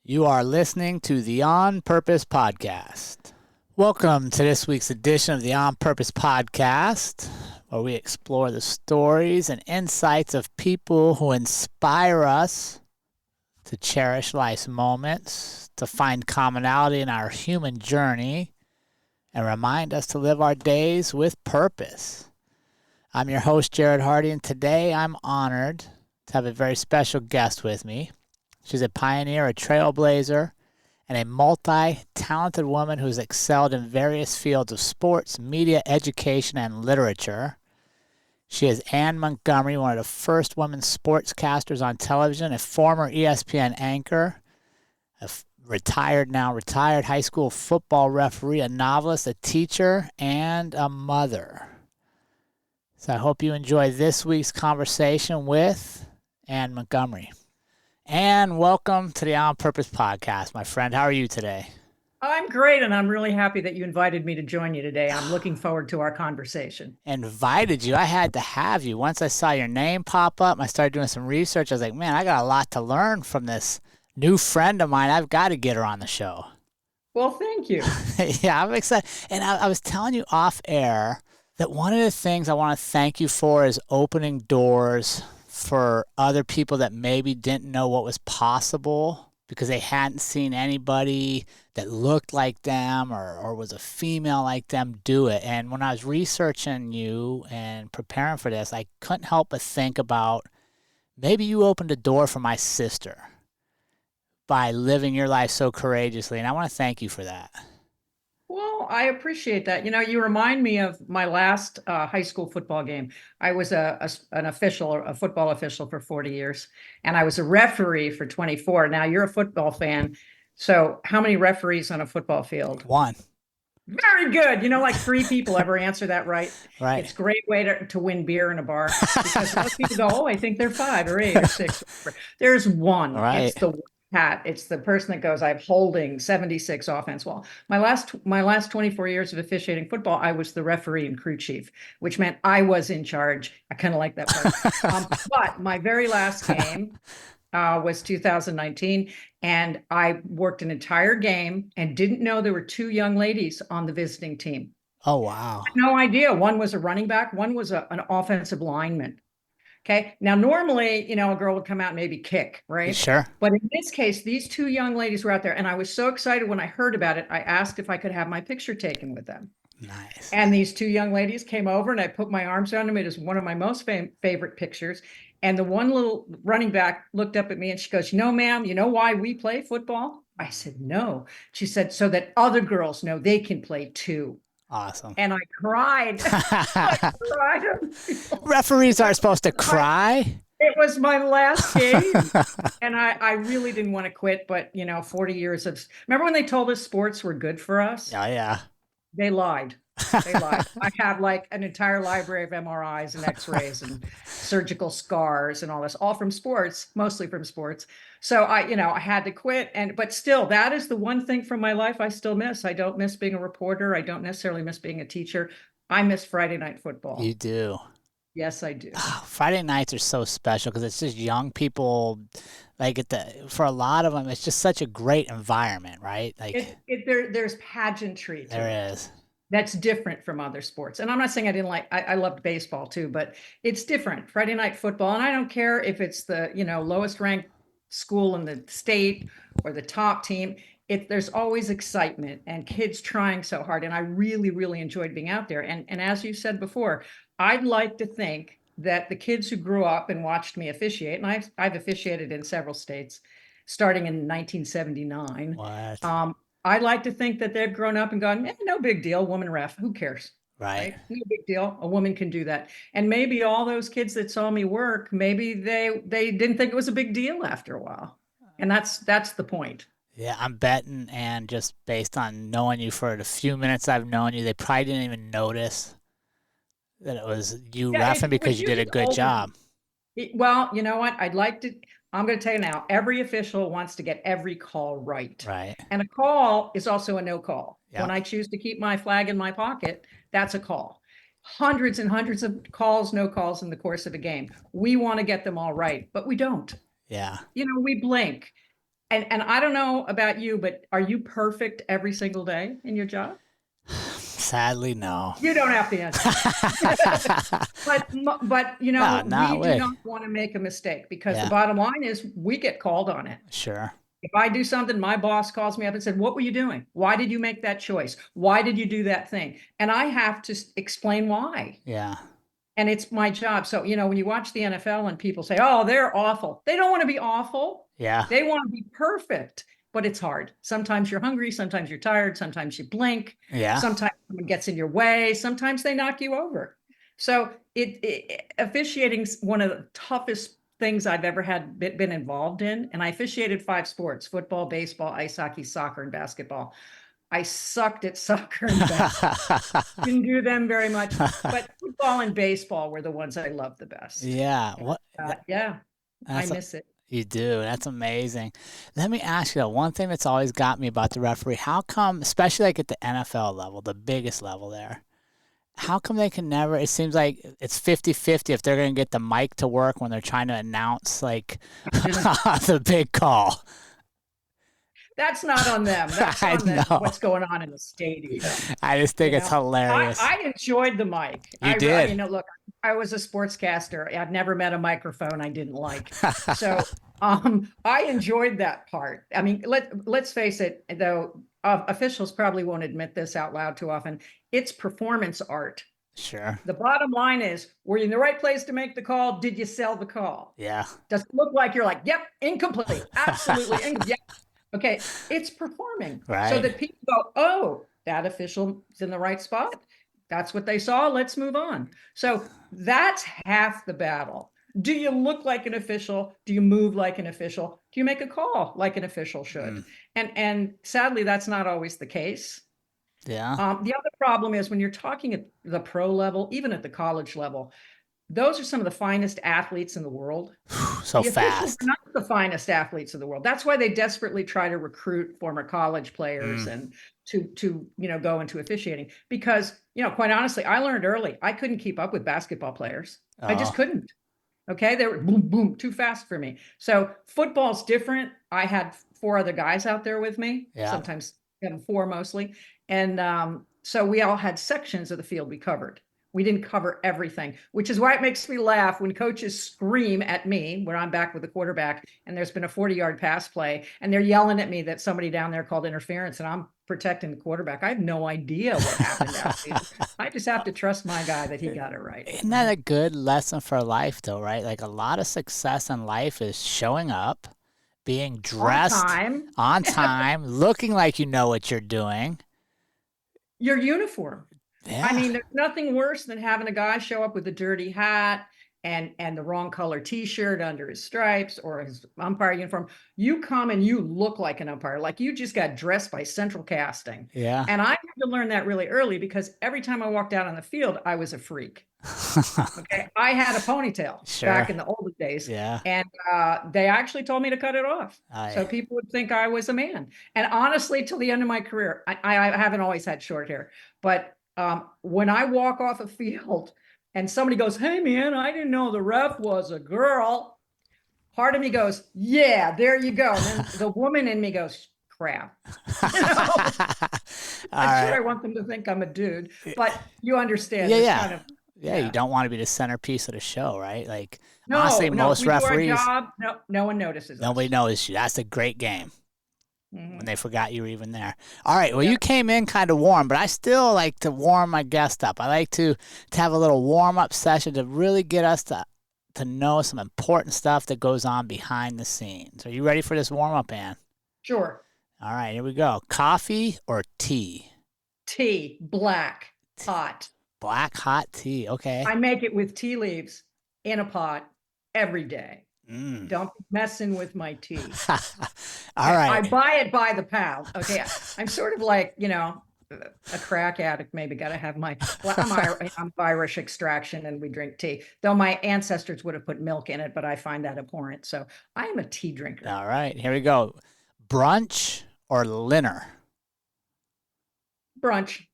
You are listening to the On Purpose Podcast. Welcome to this week's edition of the On Purpose Podcast, where we explore the stories and insights of people who inspire us to cherish life's moments, to find commonality in our human journey, and remind us to live our days with purpose. I'm your host, Jared Hardy, and today I'm honored to have a very special guest with me. She's a pioneer, a trailblazer, and a multi-talented woman who's excelled in various fields of sports, media, education, and literature. She is Ann Montgomery, one of the first women sportscasters on television, a former ESPN anchor, a retired high school football referee, a novelist, a teacher, and a mother. So I hope you enjoy this week's conversation with Ann Montgomery. And welcome to the On Purpose Podcast, my friend. How are you today? I'm great, and I'm really happy that you invited me to join you today. I'm looking forward to our conversation. Invited you. I had to have you. Once I saw your name pop up, I started doing some research. I was like, man, I got a lot to learn from this new friend of mine. I've got to get her on the show. Well, thank you. Yeah, I'm excited. And I was telling you off air that one of the things I want to thank you for is opening doors for other people that maybe didn't know what was possible because they hadn't seen anybody that looked like them or was a female like them do it. And when I was researching you and preparing for this, I couldn't help but think about maybe you opened a door for my sister by living your life so courageously. And I want to thank you for that. Well, I appreciate that. You know, you remind me of my last high school football game. I was a football official for 40 years, and I was a referee for 24. Now, you're a football fan. So how many referees on a football field? One. Very good. You know, like 3 people ever answer that right. Right. It's a great way to win beer in a bar because most people go, oh, I think they're 5 or 8 or 6. There's one. Right. It's the hat. It's the person that goes, I'm holding 76 offense. Well, my last 24 years of officiating football, I was the referee and crew chief, which meant I was in charge. I kind of like that part. But my very last game was 2019, and I worked an entire game and didn't know there were 2 young ladies on the visiting team. Oh, wow. No idea. One was a running back. One was an offensive lineman. Okay. Now, normally, you know, a girl would come out and maybe kick, right? Sure. But in this case, these 2 young ladies were out there, and I was so excited when I heard about it. I asked if I could have my picture taken with them. Nice. And these 2 young ladies came over, and I put my arms around them. It is one of my most favorite pictures. And the one little running back looked up at me and she goes, you know, ma'am, you know why we play football? I said, no. She said, so that other girls know they can play too. Awesome. And I cried. I cried. Referees aren't supposed to cry. It was my last game. And I really didn't want to quit. But, you know, 40 years of... Remember when they told us sports were good for us? Oh, yeah. They lied. They lied. I have like an entire library of MRIs and X-rays and surgical scars and all this, all from sports, mostly from sports. So I had to quit. But still, that is the one thing from my life I still miss. I don't miss being a reporter. I don't necessarily miss being a teacher. I miss Friday night football. You do. Yes, I do. Oh, Friday nights are so special because it's just young people. Like for a lot of them, it's just such a great environment, right? Like there's pageantry. There is. That's different from other sports. And I'm not saying I loved baseball too, but it's different. Friday night football. And I don't care if it's the, lowest ranked school in the state or the top team. There's always excitement and kids trying so hard. And I really, really enjoyed being out there. And as you said before, I'd like to think that the kids who grew up and watched me officiate, and I've officiated in several states starting in 1979. What? I'd like to think that they've grown up and gone, no big deal, woman ref, who cares? Right. No big deal. A woman can do that. And maybe all those kids that saw me work, maybe they didn't think it was a big deal after a while. And that's the point. Yeah, I'm betting, and just based on knowing you for the few minutes I've known you, they probably didn't even notice that it was you reffing because you did a good job. Well, you know what? I'm going to tell you now, every official wants to get every call right. Right. And a call is also a no call. Yep. When I choose to keep my flag in my pocket, that's a call. Hundreds and hundreds of calls, no calls in the course of a game. We want to get them all right, but we don't. Yeah. We blink. And I don't know about you, but are you perfect every single day in your job? Sadly, no. You don't have to answer. But No, we not do with. not want to make a mistake because the Yeah, bottom line is we get called on it. sure. If I do something, my boss calls me up and said, "What were you doing? Why did you make that choice? Why did you do that thing?" And I have to explain why. Yeah, And it's my job. So, when you watch the NFL and people say, "Oh, they're awful." They don't want to be awful. yeah, They want to be perfect, but it's hard. Sometimes you're hungry, sometimes you're tired, sometimes you blink, yeah. sometimes someone gets in your way, sometimes they knock you over. So, officiating is one of the toughest things I've ever had been involved in, and I officiated 5 sports: football, baseball, ice hockey, soccer, and basketball. I sucked at soccer and basketball. Didn't do them very much, but football and baseball were the ones I loved the best. Yeah. Yeah, I That's miss it. you do. That's amazing. Let me ask you though, one thing that's always got me about the referee. How come, especially like at the NFL level, the biggest level there, how come they can never? It seems like it's 50-50 if they're going to get the mic to work when they're trying to announce like the big call. That's not on them. That's I on know. what's going on in the stadium. I just think You it's know, hilarious. I enjoyed the mic. You did. Look, I was a sportscaster. I've never met a microphone I didn't like. So, I enjoyed that part. I mean, let's face it, though, officials probably won't admit this out loud too often. It's performance art. Sure. The bottom line is, were you in the right place to make the call? Did you sell the call? Yeah. Does it look like you're like, yep, incomplete, absolutely, yep. Okay, it's performing so Right. that people go, oh, that official's in the right spot. That's what they saw. Let's move on. So that's half the battle. Do you look like an official? Do you move like an official? Do you make a call like an official should? Mm. And sadly, that's not always the case. Yeah. The other problem is when you're talking at the pro level, even at the college level, those are some of the finest athletes in the world. So The officials are fast. not the finest athletes in the world. That's why they desperately try to recruit former college players Mm. and to go into officiating because, quite honestly, I learned early I couldn't keep up with basketball players. I just Oh, couldn't. Okay, they were boom boom too fast for me. So football's different. I had 4 other guys out there with me, yeah. sometimes 4 mostly, and so we all had sections of the field we covered. We didn't cover everything, which is why it makes me laugh when coaches scream at me when I'm back with the quarterback and there's been a 40-yard pass play and they're yelling at me that somebody down there called interference and I'm protecting the quarterback. I have no idea what happened out there. I just have to trust my guy that he got it right. Isn't that a good lesson for life, though, right? Like a lot of success in life is showing up, being On dressed time, on time, looking like you know what you're doing. your uniform. I Yeah. mean, there's nothing worse than having a guy show up with a dirty hat and the wrong color t-shirt under his stripes or his umpire uniform. You come and you look like an umpire, like you just got dressed by central casting. Yeah. And I had to learn that really early because every time I walked out on the field, I was a freak. Okay. I had a ponytail Sure. back in the olden days, Yeah. and they actually told me to cut it off. So I. people would think I was a man. And honestly, till the end of my career, I haven't always had short hair, but when I walk off a field and somebody goes, "Hey man, I didn't know the ref was a girl," part of me goes, "Yeah, there you go." And then the woman in me goes, "Crap." You know, All I'm sure right. I want them to think I'm a dude, but you understand Yeah, there's yeah. kind of, Yeah, you yeah. don't want to be the centerpiece of the show, right? Like, No, honestly, no, most we do our referees, job. No, no one notices nobody us. knows you. That's a great game when Mhm. they forgot you were even there. All right, well, you Yep. came in kind of warm, but I still like to warm my guest up. I like to have a little warm up session to really get us to know some important stuff that goes on behind the scenes. Are you ready for this warm up, Ann? Sure. All right, here we go. Coffee or tea? Tea, black, hot. Black hot tea. Okay. I make it with tea leaves in a pot every day. Mm. Don't be messing with my tea. All I right. buy it by the pound. Okay. I'm sort of like, a crack addict, maybe got to have well, I'm Irish extraction and we drink tea, though my ancestors would have put milk in it, but I find that abhorrent. So I am a tea drinker. All right. Here we go. Brunch or dinner? Brunch.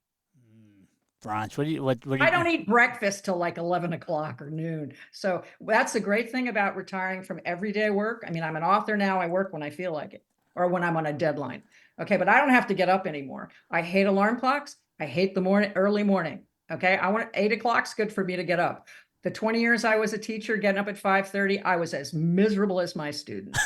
Brunch. What do I you don't eat breakfast till like 11 o'clock or noon. So that's the great thing about retiring from everyday work. I mean, I'm an author now. I work when I feel like it. or when I'm on a deadline. Okay, but I don't have to get up anymore. I hate alarm clocks. I hate the early morning. Okay, I want 8 o'clock's good for me to get up. The 20 years I was a teacher, getting up at 5:30, I was as miserable as my students.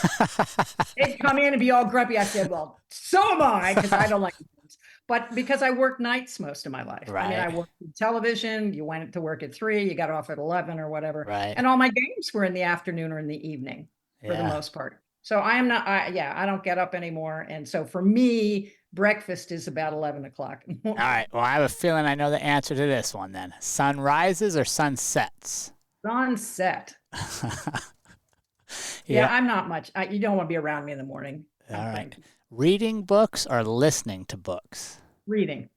They'd come in and be all grumpy. I said, well, so am I, because I don't like things. But because I worked nights most of my life. Right. I mean, I worked in television. You went to work at 3, you got off at 11 or whatever. Right. And all my games were in the afternoon or in the evening for the most part. So I am not, I don't get up anymore. And so for me, breakfast is about 11 o'clock. All right. Well, I have a feeling I know the answer to this one then. Sunrises or sunsets? Sunset. Yeah, I'm not much. You don't want to be around me in the morning. All right. Reading books or listening to books? Reading.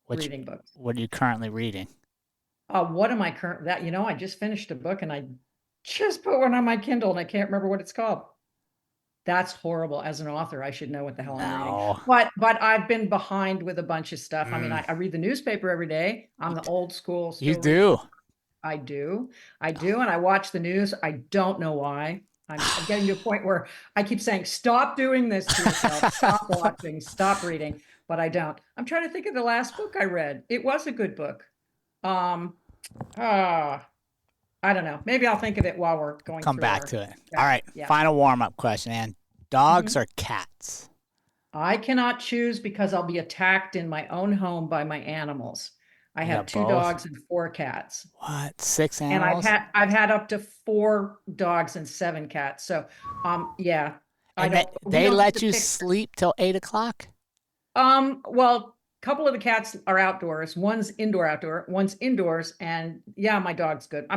Reading books. What are you currently reading? What am I I just finished a book and I just put one on my Kindle and I can't remember what it's called. That's horrible. As an author, I should know what the hell I'm reading. But I've been behind with a bunch of stuff. I mean, I read the newspaper every day. I'm the old school. You do? I do. And I watch the news. I don't know why. I'm getting to a point where I keep saying, stop doing this to yourself. Stop watching, stop reading. But I don't. I'm trying to think of the last book I read. It was a good book. I don't know. Maybe I'll think of it while we're going Come back to it. Yeah, All right. yeah. Final warm-up question, Ann. Dogs or cats? I cannot choose because I'll be attacked in my own home by my animals. I have 2 dogs and 4 cats. What? 6 animals? And I've had up to 4 dogs and 7 cats. So, yeah. And they let you sleep till 8 o'clock? Well, a couple of the cats are outdoors. One's outdoor, one's indoors. And yeah, my dog's good.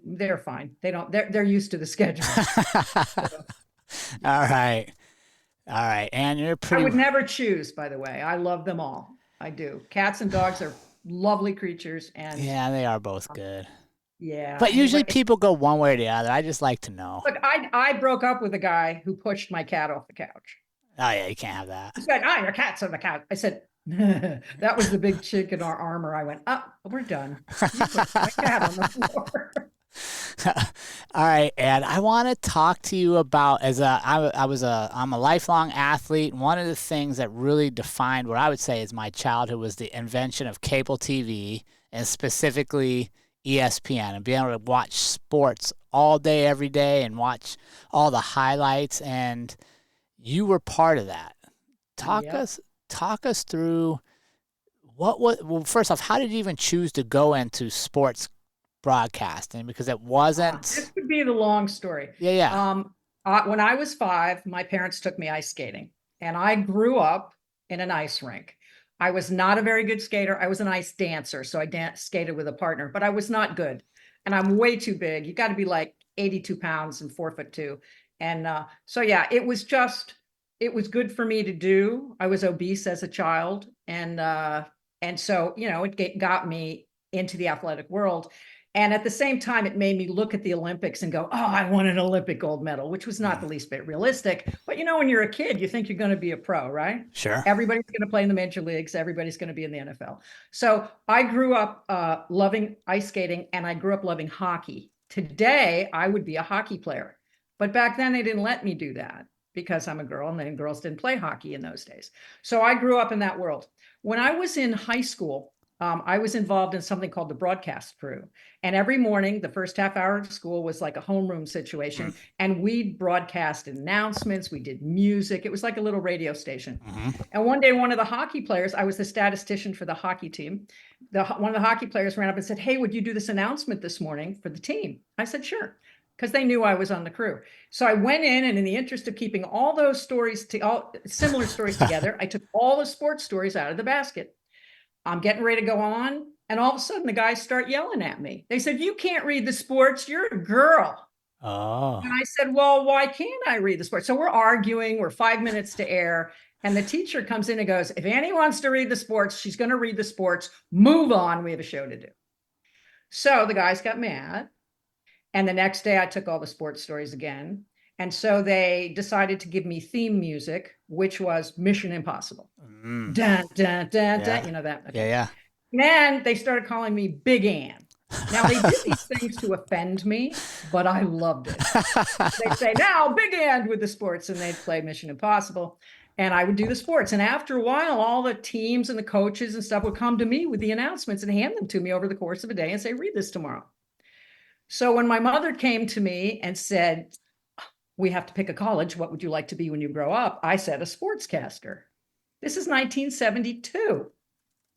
They're fine. They're used to the schedule. So. All right. And you're pretty. I would never choose, by the way. I love them all. I do. Cats and dogs are lovely creatures. And yeah, they are both good. Yeah. But usually people go one way or the other. I just like to know. Look, I broke up with a guy who pushed my cat off the couch. Oh, yeah, you can't have that. He said, your cat's on the couch. I said, that was the big chink in our armor. I went, we're done. You put my cat on the floor. All right, and I want to talk to you about I'm a lifelong athlete, and one of the things that really defined what I would say is my childhood was the invention of cable TV, and specifically ESPN, and being able to watch sports all day, every day, and watch all the highlights. And you were part of that. Talk us through well, first off, how did you even choose to go into sports broadcasting? Because it wasn't. This could be the long story. Yeah. When I was 5, my parents took me ice skating, and I grew up in an ice rink. I was not a very good skater. I was an ice dancer, so I skated with a partner, but I was not good. And I'm way too big. You got to be like 82 pounds and 4'2". And so, yeah, it was good for me to do. I was obese as a child. And so, it got me into the athletic world. And at the same time, it made me look at the Olympics and go, I won an Olympic gold medal, which was not the least bit realistic. But, when you're a kid, you think you're going to be a pro, right? Sure. Everybody's going to play in the major leagues. Everybody's going to be in the NFL. So I grew up loving ice skating, and I grew up loving hockey. Today, I would be a hockey player. But back then, they didn't let me do that because I'm a girl, and then girls didn't play hockey in those days. So I grew up in that world. When I was in high school, I was involved in something called the broadcast crew. And every morning, the first half hour of school was like a homeroom situation. And we'd broadcast announcements. We did music. It was like a little radio station. And one day, one of the hockey players, I was the statistician for the hockey team. One of the hockey players ran up and said, hey, would you do this announcement this morning for the team? I said, sure. Because they knew I was on the crew. So I went in, and in the interest of keeping all those stories, all similar stories together, I took all the sports stories out of the basket. I'm getting ready to go on, and all of a sudden the guys start yelling at me. They said, you can't read the sports, you're a girl. Oh. And I said, well, why can't I read the sports? So we're arguing, we're 5 minutes to air, and the teacher comes in and goes, if Annie wants to read the sports, she's going to read the sports. Move on, we have a show to do. So the guys got mad, and the next day I took all the sports stories again. And so they decided to give me theme music, which was Mission Impossible. Dun, dun, dun, dun, that. Okay. Yeah. And then they started calling me Big Ann. Now, they did these things to offend me, but I loved it. They'd say, now, big hand with the sports, and they'd play Mission Impossible. And I would do the sports. And after a while, all the teams and the coaches and stuff would come to me with the announcements and hand them to me over the course of a day and say, read this tomorrow. So when my mother came to me and said, we have to pick a college, what would you like to be when you grow up? I said, a sportscaster. This is 1972.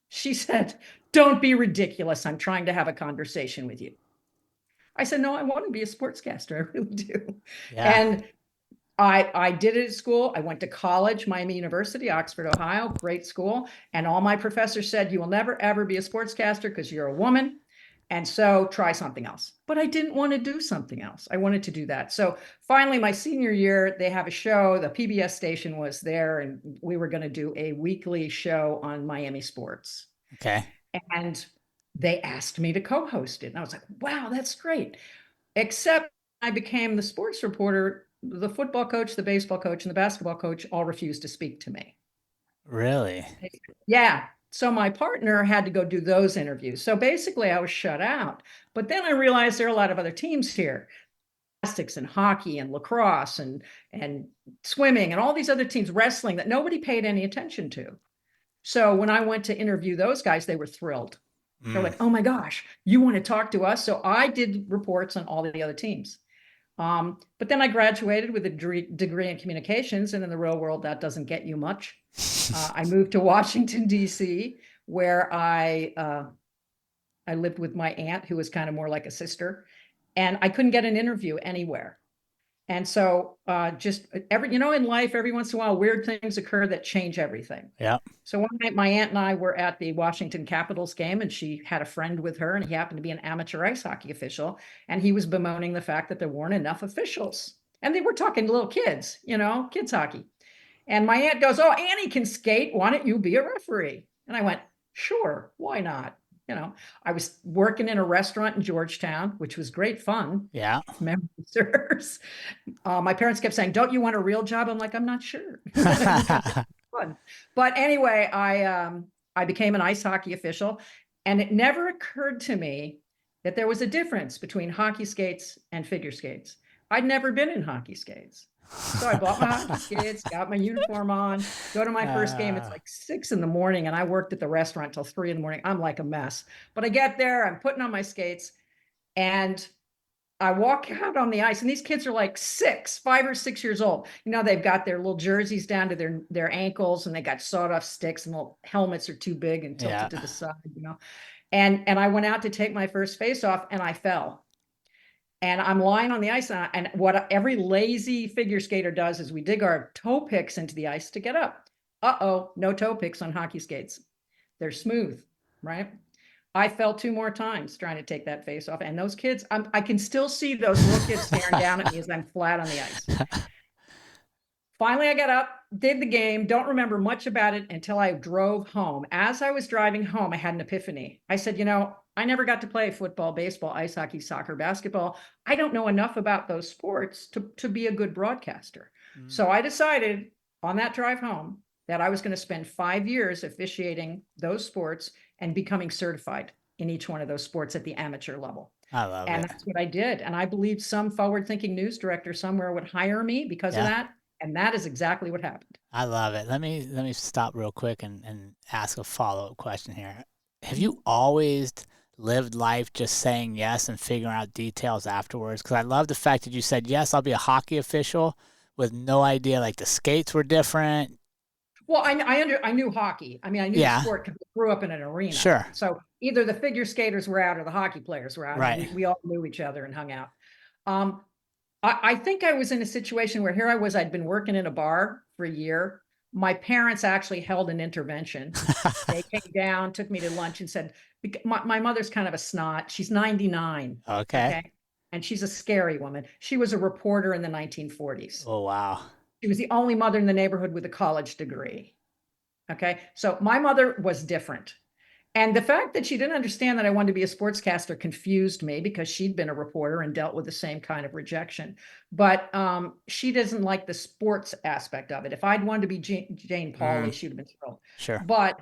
She said, don't be ridiculous. I'm trying to have a conversation with you. I said, no, I want to be a sportscaster. I really do. Yeah. And I did it at school. I went to college, Miami University, Oxford, Ohio, great school. And all my professors said, you will never, ever be a sportscaster because you're a woman. And so try something else. But I didn't want to do something else. I wanted to do that. So finally, my senior year, they have a show. The PBS station was there, and we were going to do a weekly show on Miami sports. Okay. And they asked me to co-host it. And I was like, wow, that's great. Except I became the sports reporter. The football coach, the baseball coach, and the basketball coach all refused to speak to me. Really? Yeah. So my partner had to go do those interviews. So basically I was shut out. But then I realized there are a lot of other teams here, gymnastics and hockey and lacrosse and swimming and all these other teams, wrestling, that nobody paid any attention to. So when I went to interview those guys, they were thrilled. They're like, oh my gosh, you want to talk to us? So I did reports on all the other teams. But then I graduated with a degree in communications, and in the real world, that doesn't get you much. I moved to Washington, D.C., where I lived with my aunt, who was kind of more like a sister, and I couldn't get an interview anywhere. And so just in life, every once in a while, weird things occur that change everything. Yeah. So one night, my aunt and I were at the Washington Capitals game, and she had a friend with her, and he happened to be an amateur ice hockey official. And he was bemoaning the fact that there weren't enough officials. And they were talking to little kids, kids hockey. And my aunt goes, oh, Annie can skate. Why don't you be a referee? And I went, sure, why not? I was working in a restaurant in Georgetown, which was great fun. Yeah. Memory serves. My parents kept saying, don't you want a real job? I'm like, I'm not sure. Fun. But anyway, I became an ice hockey official, and it never occurred to me that there was a difference between hockey skates and figure skates. I'd never been in hockey skates. So I bought my hockey skates, got my uniform on, go to my first game. It's like 6 a.m, and I worked at the restaurant till 3 a.m. I'm like a mess. But I get there, I'm putting on my skates, and I walk out on the ice, and these kids are like 5 or 6 years old. They've got their little jerseys down to their ankles, and they got sawed-off sticks, and little helmets are too big and tilted to the side, And I went out to take my first face-off, and I fell. And I'm lying on the ice, and what every lazy figure skater does is we dig our toe picks into the ice to get up. Uh-oh, no toe picks on hockey skates. They're smooth, right? I fell 2 more times trying to take that face off. And those kids, I can still see those little kids staring down at me as I'm flat on the ice. Finally, I got up, did the game, don't remember much about it until I drove home. As I was driving home, I had an epiphany. I said, I never got to play football, baseball, ice hockey, soccer, basketball. I don't know enough about those sports to be a good broadcaster. So I decided on that drive home that I was going to spend 5 years officiating those sports and becoming certified in each one of those sports at the amateur level. I love it. And that's what I did. And I believe some forward-thinking news director somewhere would hire me because of that. And that is exactly what happened. I love it. Let me stop real quick and ask a follow-up question here. Have you always lived life just saying yes and figuring out details afterwards? Because I love the fact that you said, yes, I'll be a hockey official, with no idea, like the skates were different. Well, I knew hockey. I mean, I knew the sport because I grew up in an arena. Sure. So either the figure skaters were out or the hockey players were out. Right. We all knew each other and hung out. I think I was in a situation where here I was, I'd been working in a bar for a year. My parents actually held an intervention. They came down, took me to lunch and said, my mother's kind of a snot. She's 99. Okay. And she's a scary woman. She was a reporter in the 1940s. Oh, wow. She was the only mother in the neighborhood with a college degree. Okay. So my mother was different. And the fact that she didn't understand that I wanted to be a sportscaster confused me because she'd been a reporter and dealt with the same kind of rejection. But she doesn't like the sports aspect of it. If I'd wanted to be Jane Pauley, she'd have been thrilled. Sure. But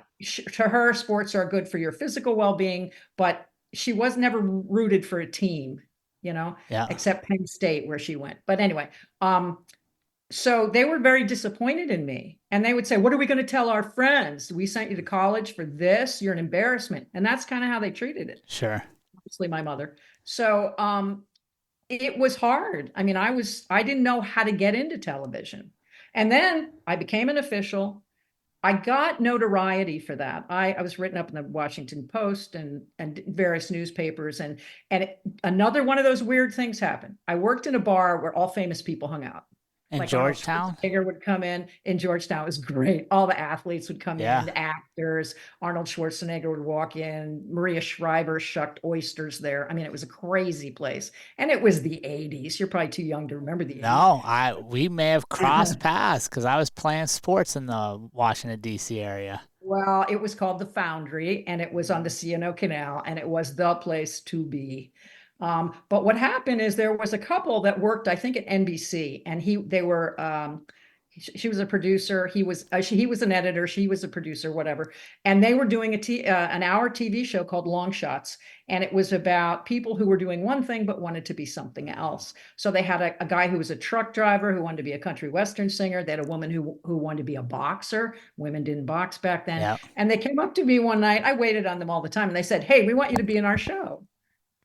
to her, sports are good for your physical well-being, but she was never rooted for a team, Yeah. except Penn State where she went. But anyway, so they were very disappointed in me. And they would say, what are we going to tell our friends? We sent you to college for this. You're an embarrassment. And that's kind of how they treated it. Sure. Obviously, my mother. So it was hard. I mean, I didn't know how to get into television. And then I became an official. I got notoriety for that. I was written up in the Washington Post and various newspapers. And another one of those weird things happened. I worked in a bar where all famous people hung out. In Like Georgetown? Arnold Schwarzenegger would come in Georgetown. It was great. All the athletes would come Yeah. in, the actors. Arnold Schwarzenegger would walk in. Maria Shriver shucked oysters there. I mean, it was a crazy place. And it was the 80s. You're probably too young to remember the 80s. No, we may have crossed paths because I was playing sports in the Washington, D.C. area. Well, it was called the Foundry, and it was on the C&O Canal, and it was the place to be. But what happened is there was a couple that worked, I think, at NBC, and she was a producer. He was an editor. She was a producer, whatever. And they were doing an hour TV show called Long Shots. And it was about people who were doing one thing, but wanted to be something else. So they had a guy who was a truck driver who wanted to be a country Western singer. They had a woman who wanted to be a boxer. Women didn't box back then. Yeah. And they came up to me one night. I waited on them all the time. And they said, hey, we want you to be in our show.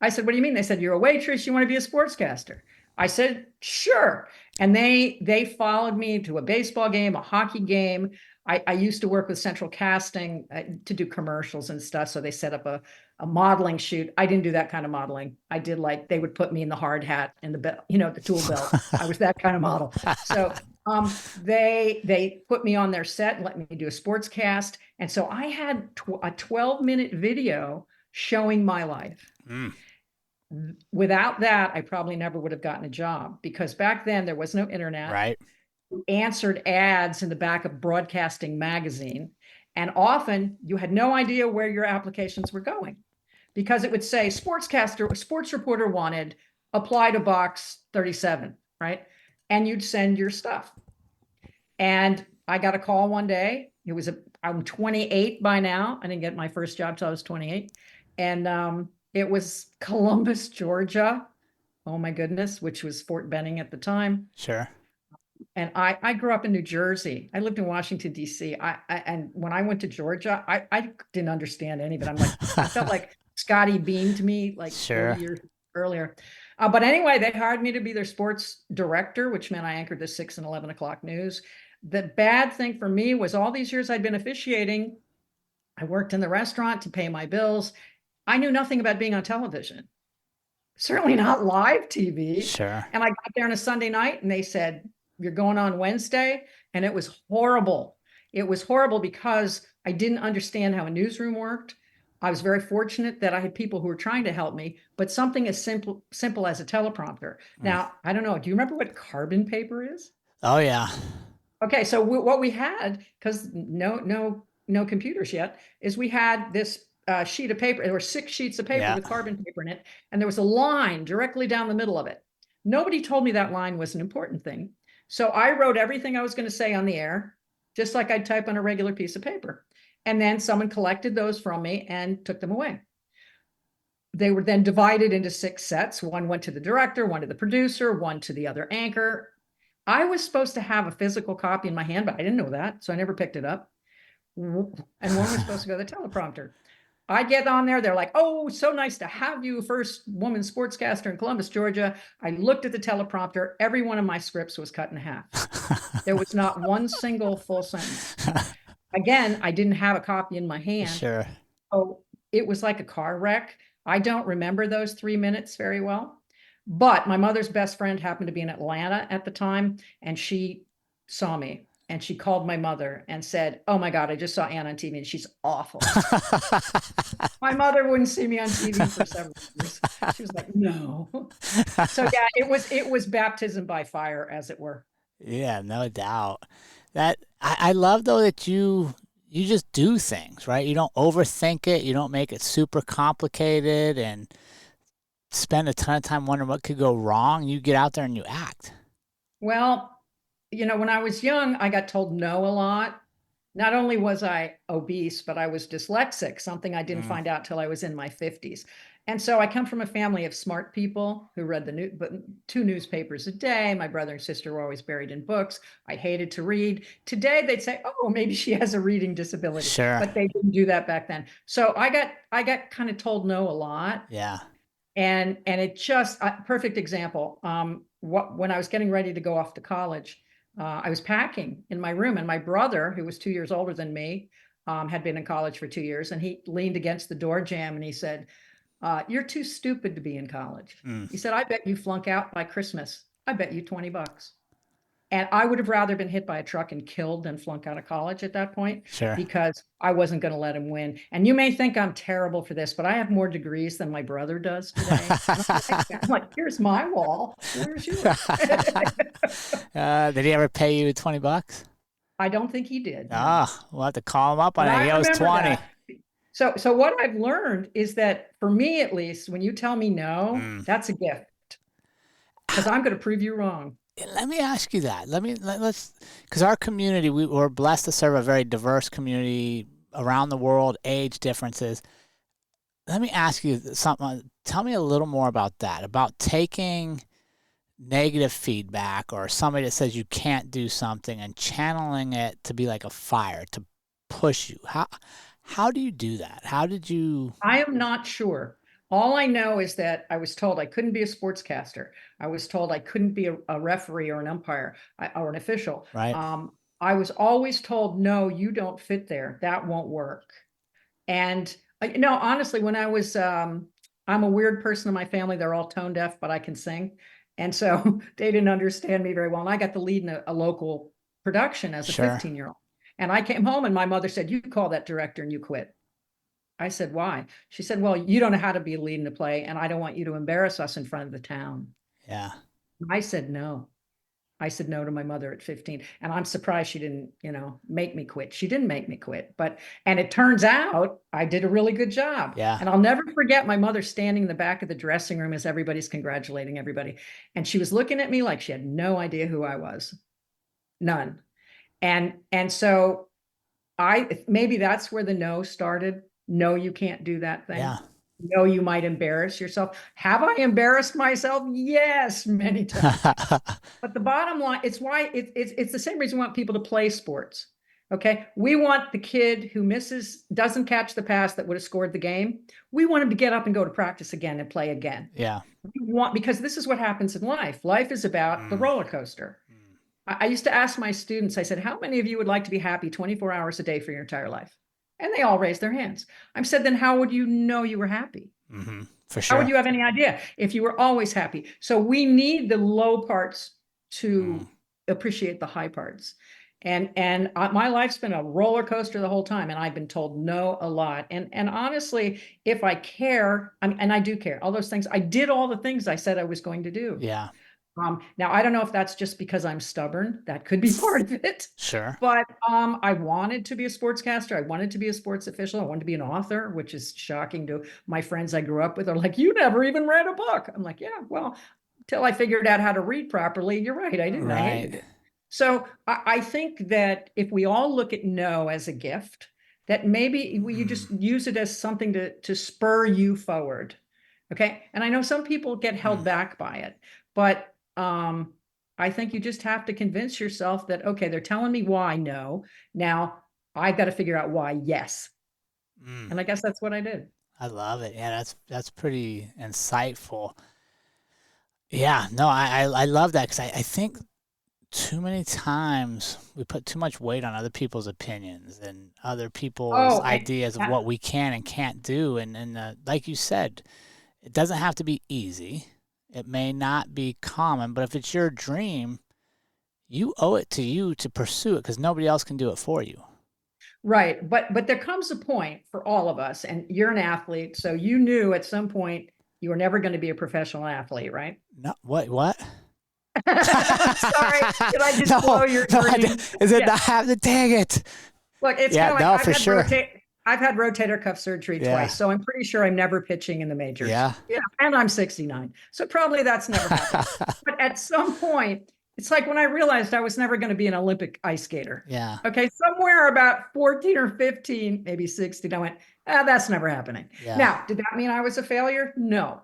I said, what do you mean? They said, you're a waitress. You want to be a sportscaster. I said, sure. And they followed me to a baseball game, a hockey game. I used to work with Central Casting to do commercials and stuff. So they set up a modeling shoot. I didn't do that kind of modeling. I did they would put me in the hard hat and the tool belt. I was that kind of model. So they put me on their set and let me do a sports cast. And so I had a 12-minute video showing my life. Mm. Without that, I probably never would have gotten a job because back then there was no internet. Right. You answered ads in the back of Broadcasting Magazine. And often you had no idea where your applications were going because it would say sportscaster, sports reporter wanted, apply to box 37, right? And you'd send your stuff. And I got a call one day. I'm 28 by now. I didn't get my first job till I was 28. And it was Columbus, Georgia. Oh my goodness, which was Fort Benning at the time. Sure. And I grew up in New Jersey. I lived in Washington, D.C. And when I went to Georgia, I didn't understand any of it. I felt like Scotty beamed me like Sure. 40 years earlier. But anyway, they hired me to be their sports director, which meant I anchored the 6 and 11 o'clock news. The bad thing for me was all these years I'd been officiating. I worked in the restaurant to pay my bills. I knew nothing about being on television, certainly not live TV. Sure. And I got there on a Sunday night and they said, you're going on Wednesday. And it was horrible. It was horrible because I didn't understand how a newsroom worked. I was very fortunate that I had people who were trying to help me, but something as simple as a teleprompter. Now, I don't know. Do you remember what carbon paper is? Oh, yeah. Okay. So what we had, because no computers yet, is we had this sheet of paper. There were 6 sheets of paper with carbon paper in it. And there was a line directly down the middle of it. Nobody told me that line was an important thing. So I wrote everything I was going to say on the air, just like I'd type on a regular piece of paper. And then someone collected those from me and took them away. They were then divided into 6 sets. One went to the director, one to the producer, one to the other anchor. I was supposed to have a physical copy in my hand, but I didn't know that. So I never picked it up. And one was supposed to go to the teleprompter. I get on there. They're like, oh, so nice to have you, first woman sportscaster in Columbus, Georgia. I looked at the teleprompter. Every one of my scripts was cut in half. There was not one single full sentence. Again, I didn't have a copy in my hand. Sure. So it was like a car wreck. I don't remember those 3 minutes very well. But my mother's best friend happened to be in Atlanta at the time, and she saw me. And she called my mother and said, oh my God, I just saw Ann on TV and she's awful. My mother wouldn't see me on TV for several years. She was like, no. So yeah, it was baptism by fire, as it were. Yeah, no doubt. That I love though that you just do things, right? You don't overthink it. You don't make it super complicated and spend a ton of time wondering what could go wrong. You get out there and you act. Well, when I was young, I got told no a lot. Not only was I obese, but I was dyslexic, something I didn't Mm, find out till I was in my 50s. And so I come from a family of smart people who read two newspapers a day. My brother and sister were always buried in books. I hated to read. Today they'd say, "Oh, maybe she has a reading disability," sure. but they didn't do that back then. So I got kind of told no a lot, Yeah. and it just perfect example. When I was getting ready to go off to college, I was packing in my room, and my brother, who was 2 years older than me, had been in college for 2 years, and he leaned against the door jamb and he said, "You're too stupid to be in college." Mm, He said, "I bet you flunk out by Christmas. I bet you $20." And I would have rather been hit by a truck and killed than flunk out of college at that point, sure. because I wasn't going to let him win. And you may think I'm terrible for this, but I have more degrees than my brother does today. I'm like, here's my wall. Where's yours? Did he ever pay you $20? I don't think he did. No. Ah, we'll have to call him up on But it. I He owes remember 20. that. So what I've learned is that, for me at least, when you tell me no, Mm. that's a gift, because I'm going to prove you wrong. Let me ask you that. Let's, because our community, we're blessed to serve a very diverse community around the world, age differences. Let me ask you something. Tell me a little more about that, about taking negative feedback or somebody that says you can't do something and channeling it to be like a fire, to push you. How do you do that? How did you? I am not sure. All I know is that I was told I couldn't be a sportscaster. I was told I couldn't be a referee or an umpire or an official. Right. I was always told, "No, you don't fit there. That won't work." And no, honestly, when I'm a weird person in my family. They're all tone deaf, but I can sing. And so they didn't understand me very well. And I got to lead in a local production as a Sure. 15-year-old. And I came home and my mother said, "You call that director and you quit." I said, "Why?" She said, "Well, you don't know how to be a lead in a play, and I don't want you to embarrass us in front of the town." Yeah. I said no. I said no to my mother at 15. And I'm surprised she didn't, make me quit. She didn't make me quit. And it turns out I did a really good job. Yeah. And I'll never forget my mother standing in the back of the dressing room as everybody's congratulating everybody. And she was looking at me like she had no idea who I was. None. And so maybe that's where the no started. No, you can't do that thing. Yeah. No, you might embarrass yourself. Have I embarrassed myself? Yes, many times. But the bottom line, it's why it's the same reason we want people to play sports. Okay. We want the kid who doesn't catch the pass that would have scored the game. We want him to get up and go to practice again and play again. Yeah. Because this is what happens in life. Life is about the roller coaster. I used to ask my students, I said, "How many of you would like to be happy 24 hours a day for your entire life?" And they all raised their hands. I said, "Then how would you know you were happy? Mm-hmm. For How sure. would you have any idea if you were always happy?" So we need the low parts to appreciate the high parts. And my life's been a roller coaster the whole time, and I've been told no a lot. And honestly, if I care, and I do care, all those things, I did all the things I said I was going to do. Yeah. Now, I don't know if that's just because I'm stubborn. That could be part of it. Sure. But I wanted to be a sportscaster. I wanted to be a sports official. I wanted to be an author, which is shocking to my friends I grew up with. They're like, "You never even read a book." I'm like, "Yeah, well, until I figured out how to read properly." You're right. I didn't. I hated it. So I think that if we all look at no as a gift, that maybe you just use it as something to spur you forward. Okay. And I know some people get held back by it, but I think you just have to convince yourself that, okay, they're telling me why no. Now I've got to figure out why yes. And I guess that's what I did. I love it. Yeah, that's pretty insightful. Yeah, no, I love that, because I think too many times we put too much weight on other people's opinions and other people's ideas of what we can and can't do. And like you said, it doesn't have to be easy. It may not be common, but if it's your dream, you owe it to you to pursue it, because nobody else can do it for you. Right. But there comes a point for all of us, and you're an athlete, so you knew at some point you were never going to be a professional athlete, right? No, what? Sorry, did I just blow your dream? Is it not? Dang it. Look, it's Yeah, kind of no, like for sure. I've had rotator cuff surgery twice, so I'm pretty sure I'm never pitching in the majors. Yeah. And I'm 69, so probably that's never happened. But at some point, It's like when I realized I was never going to be an Olympic ice skater. Yeah. Okay, somewhere about 14 or 15, maybe 16, I went, that's never happening. Yeah. Now, did that mean I was a failure? No,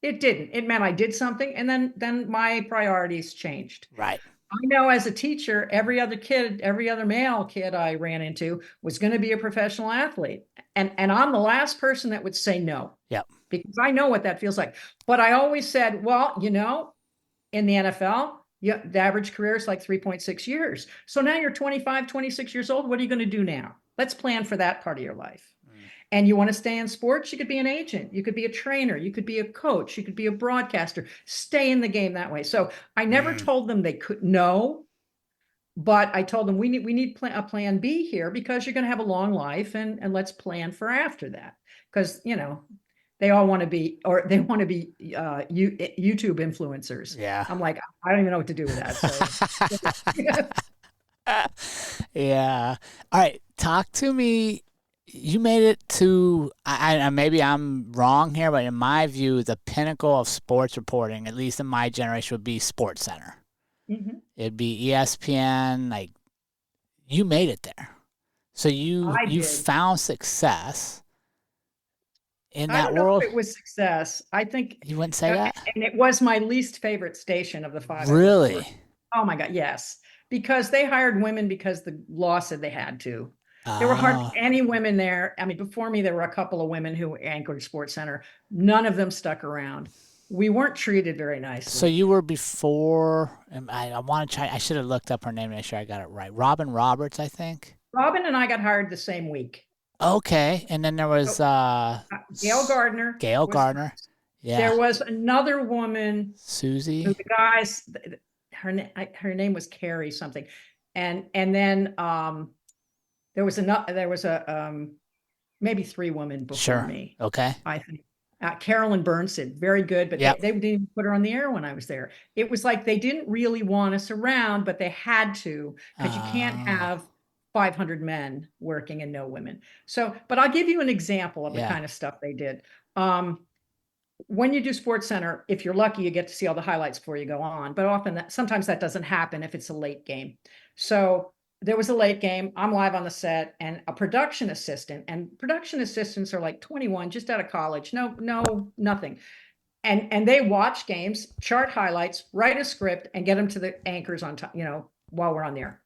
it didn't. It meant I did something, and then my priorities changed. Right. I know as a teacher, every other male kid I ran into was going to be a professional athlete. And I'm the last person that would say no. Yep. Because I know what that feels like. But I always said, well, in the NFL, the average career is like 3.6 years. So now you're 25, 26 years old. What are you going to do now? Let's plan for that part of your life. And you want to stay in sports, you could be an agent, you could be a trainer, you could be a coach, you could be a broadcaster, stay in the game that way. So I never told them they could no, but I told them we need a plan B here because you're going to have a long life and let's plan for after that. Because, they all want to be, or they want to be YouTube influencers. Yeah. I'm like, I don't even know what to do with that. So. Yeah. All right. Talk to me. You made it to, I maybe I'm wrong here, but in my view, the pinnacle of sports reporting, at least in my generation, would be SportsCenter. Mm-hmm. It'd be ESPN. Like, you made it there. So you found success in that world. I don't know if it was success. I think you wouldn't say that. And it was my least favorite station of the 5. Really? Oh my God, yes. Because they hired women because the law said they had to. There were hardly any women there. I mean, before me, there were a couple of women who anchored SportsCenter. None of them stuck around. We weren't treated very nicely. So you were before, I want to try, I should have looked up her name to make sure I got it right. Robin Roberts, I think. Robin and I got hired the same week. Okay. And then there was Gail Gardner. Gail Gardner. Yeah. There was another woman. Susie. The guys, her name was Carrie something. And then there was maybe 3 women before me. Okay. I think Carolyn Burnson, very good, but they didn't even put her on the air when I was there. It was like they didn't really want us around, but they had to because you can't have 500 men working and no women. So, but I'll give you an example of the kind of stuff they did. When you do SportsCenter, if you're lucky, you get to see all the highlights before you go on. But sometimes that doesn't happen if it's a late game. So there was a late game. I'm live on the set, and a production assistant. And production assistants are like 21, just out of college. No, nothing. And they watch games, chart highlights, write a script, and get them to the anchors on time. While we're on the air.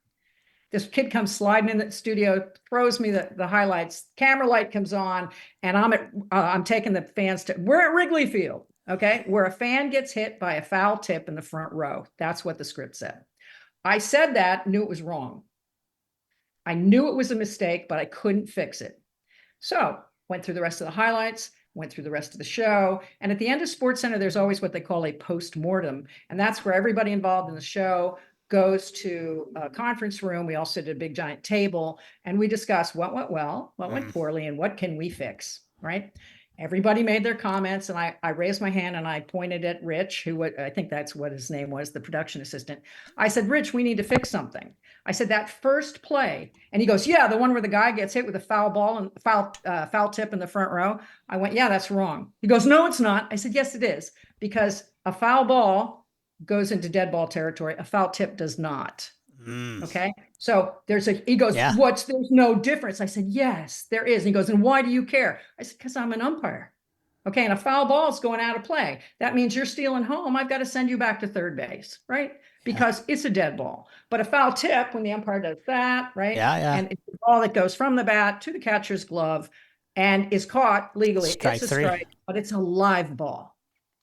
This kid comes sliding in the studio, throws me the highlights. Camera light comes on, and I'm taking the fans we're at Wrigley Field, okay, where a fan gets hit by a foul tip in the front row. That's what the script said. I said that, knew it was wrong. I knew it was a mistake, but I couldn't fix it. So went through the rest of the highlights, went through the rest of the show. And at the end of SportsCenter, there's always what they call a post-mortem. And that's where everybody involved in the show goes to a conference room. We all sit at a big giant table and we discuss what went well, what went poorly, and what can we fix, right? Everybody made their comments, and I raised my hand and I pointed at Rich, who I think that's what his name was, the production assistant. I said, Rich, we need to fix something. I said, that first play. And he goes, yeah, the one where the guy gets hit with a foul ball and foul tip in the front row. I went, yeah, that's wrong. He goes, no, it's not. I said, yes, it is, because a foul ball goes into dead ball territory. A foul tip does not. Okay. So he goes, there's no difference. I said, yes, there is. And he goes, and why do you care? I said, because I'm an umpire. Okay. And a foul ball is going out of play. That means you're stealing home. I've got to send you back to third base, right? Because it's a dead ball. But a foul tip, when the umpire does that, right? And it's the ball that goes from the bat to the catcher's glove and is caught legally. It's a strike, but it's a live ball.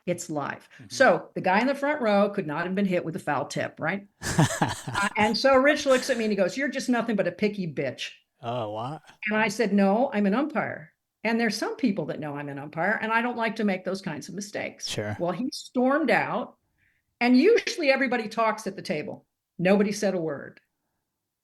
It's live. So the guy in the front row could not have been hit with a foul tip, right? And so Rich looks at me and he goes, you're just nothing but a picky bitch. Oh, what? And I said, no, I'm an umpire. And there's some people that know I'm an umpire, and I don't like to make those kinds of mistakes. Sure. Well, he stormed out, and usually everybody talks at the table. Nobody said a word.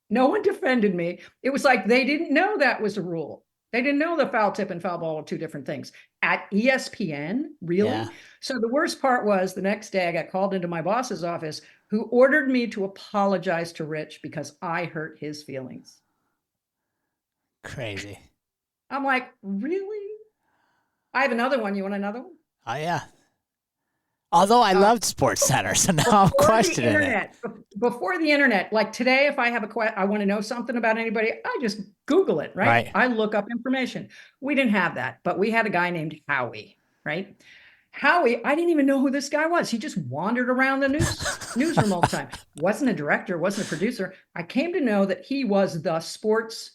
No one defended me. It was like they didn't know that was a rule. They didn't know the foul tip and foul ball were two different things. At ESPN, really? Yeah. So the worst part was the next day I got called into my boss's office, who ordered me to apologize to Rich because I hurt his feelings. Crazy. I'm like, really? I have another one. You want another one? Oh, yeah. Although I loved SportsCenter, so now I'm questioning it. before the internet, like today, if I have I want to know something about anybody, I just Google it, right? Right. I look up information. We didn't have that, but we had a guy named Howie, right? Howie, I didn't even know who this guy was. He just wandered around the newsroom all the time. Wasn't a director, wasn't a producer. I came to know that he was the sports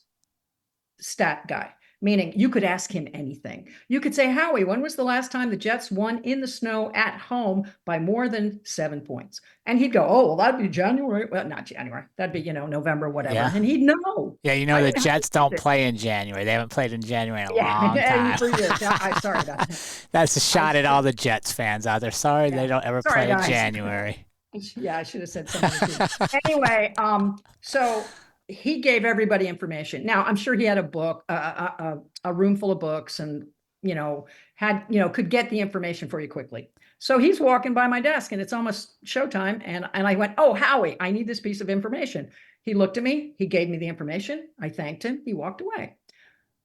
stat guy, meaning you could ask him anything. You could say, Howie, when was the last time the Jets won in the snow at home by more than 7 points? And he'd go, oh, well, that'd be January. Well, not January. That'd be, November, whatever. Yeah. And he'd know. Yeah, the Jets don't play in January. They haven't played in January in a long time. For years. I'm sorry about that. That's a shot at all the Jets fans out there. Sorry, they don't ever play in January. Yeah, I should have said something. Anyway, so he gave everybody information. Now, I'm sure he had a book, a room full of books, and could get the information for you quickly. So he's walking by my desk, and it's almost showtime, and I went, "Oh, Howie, I need this piece of information." He looked at me. He gave me the information. I thanked him. He walked away.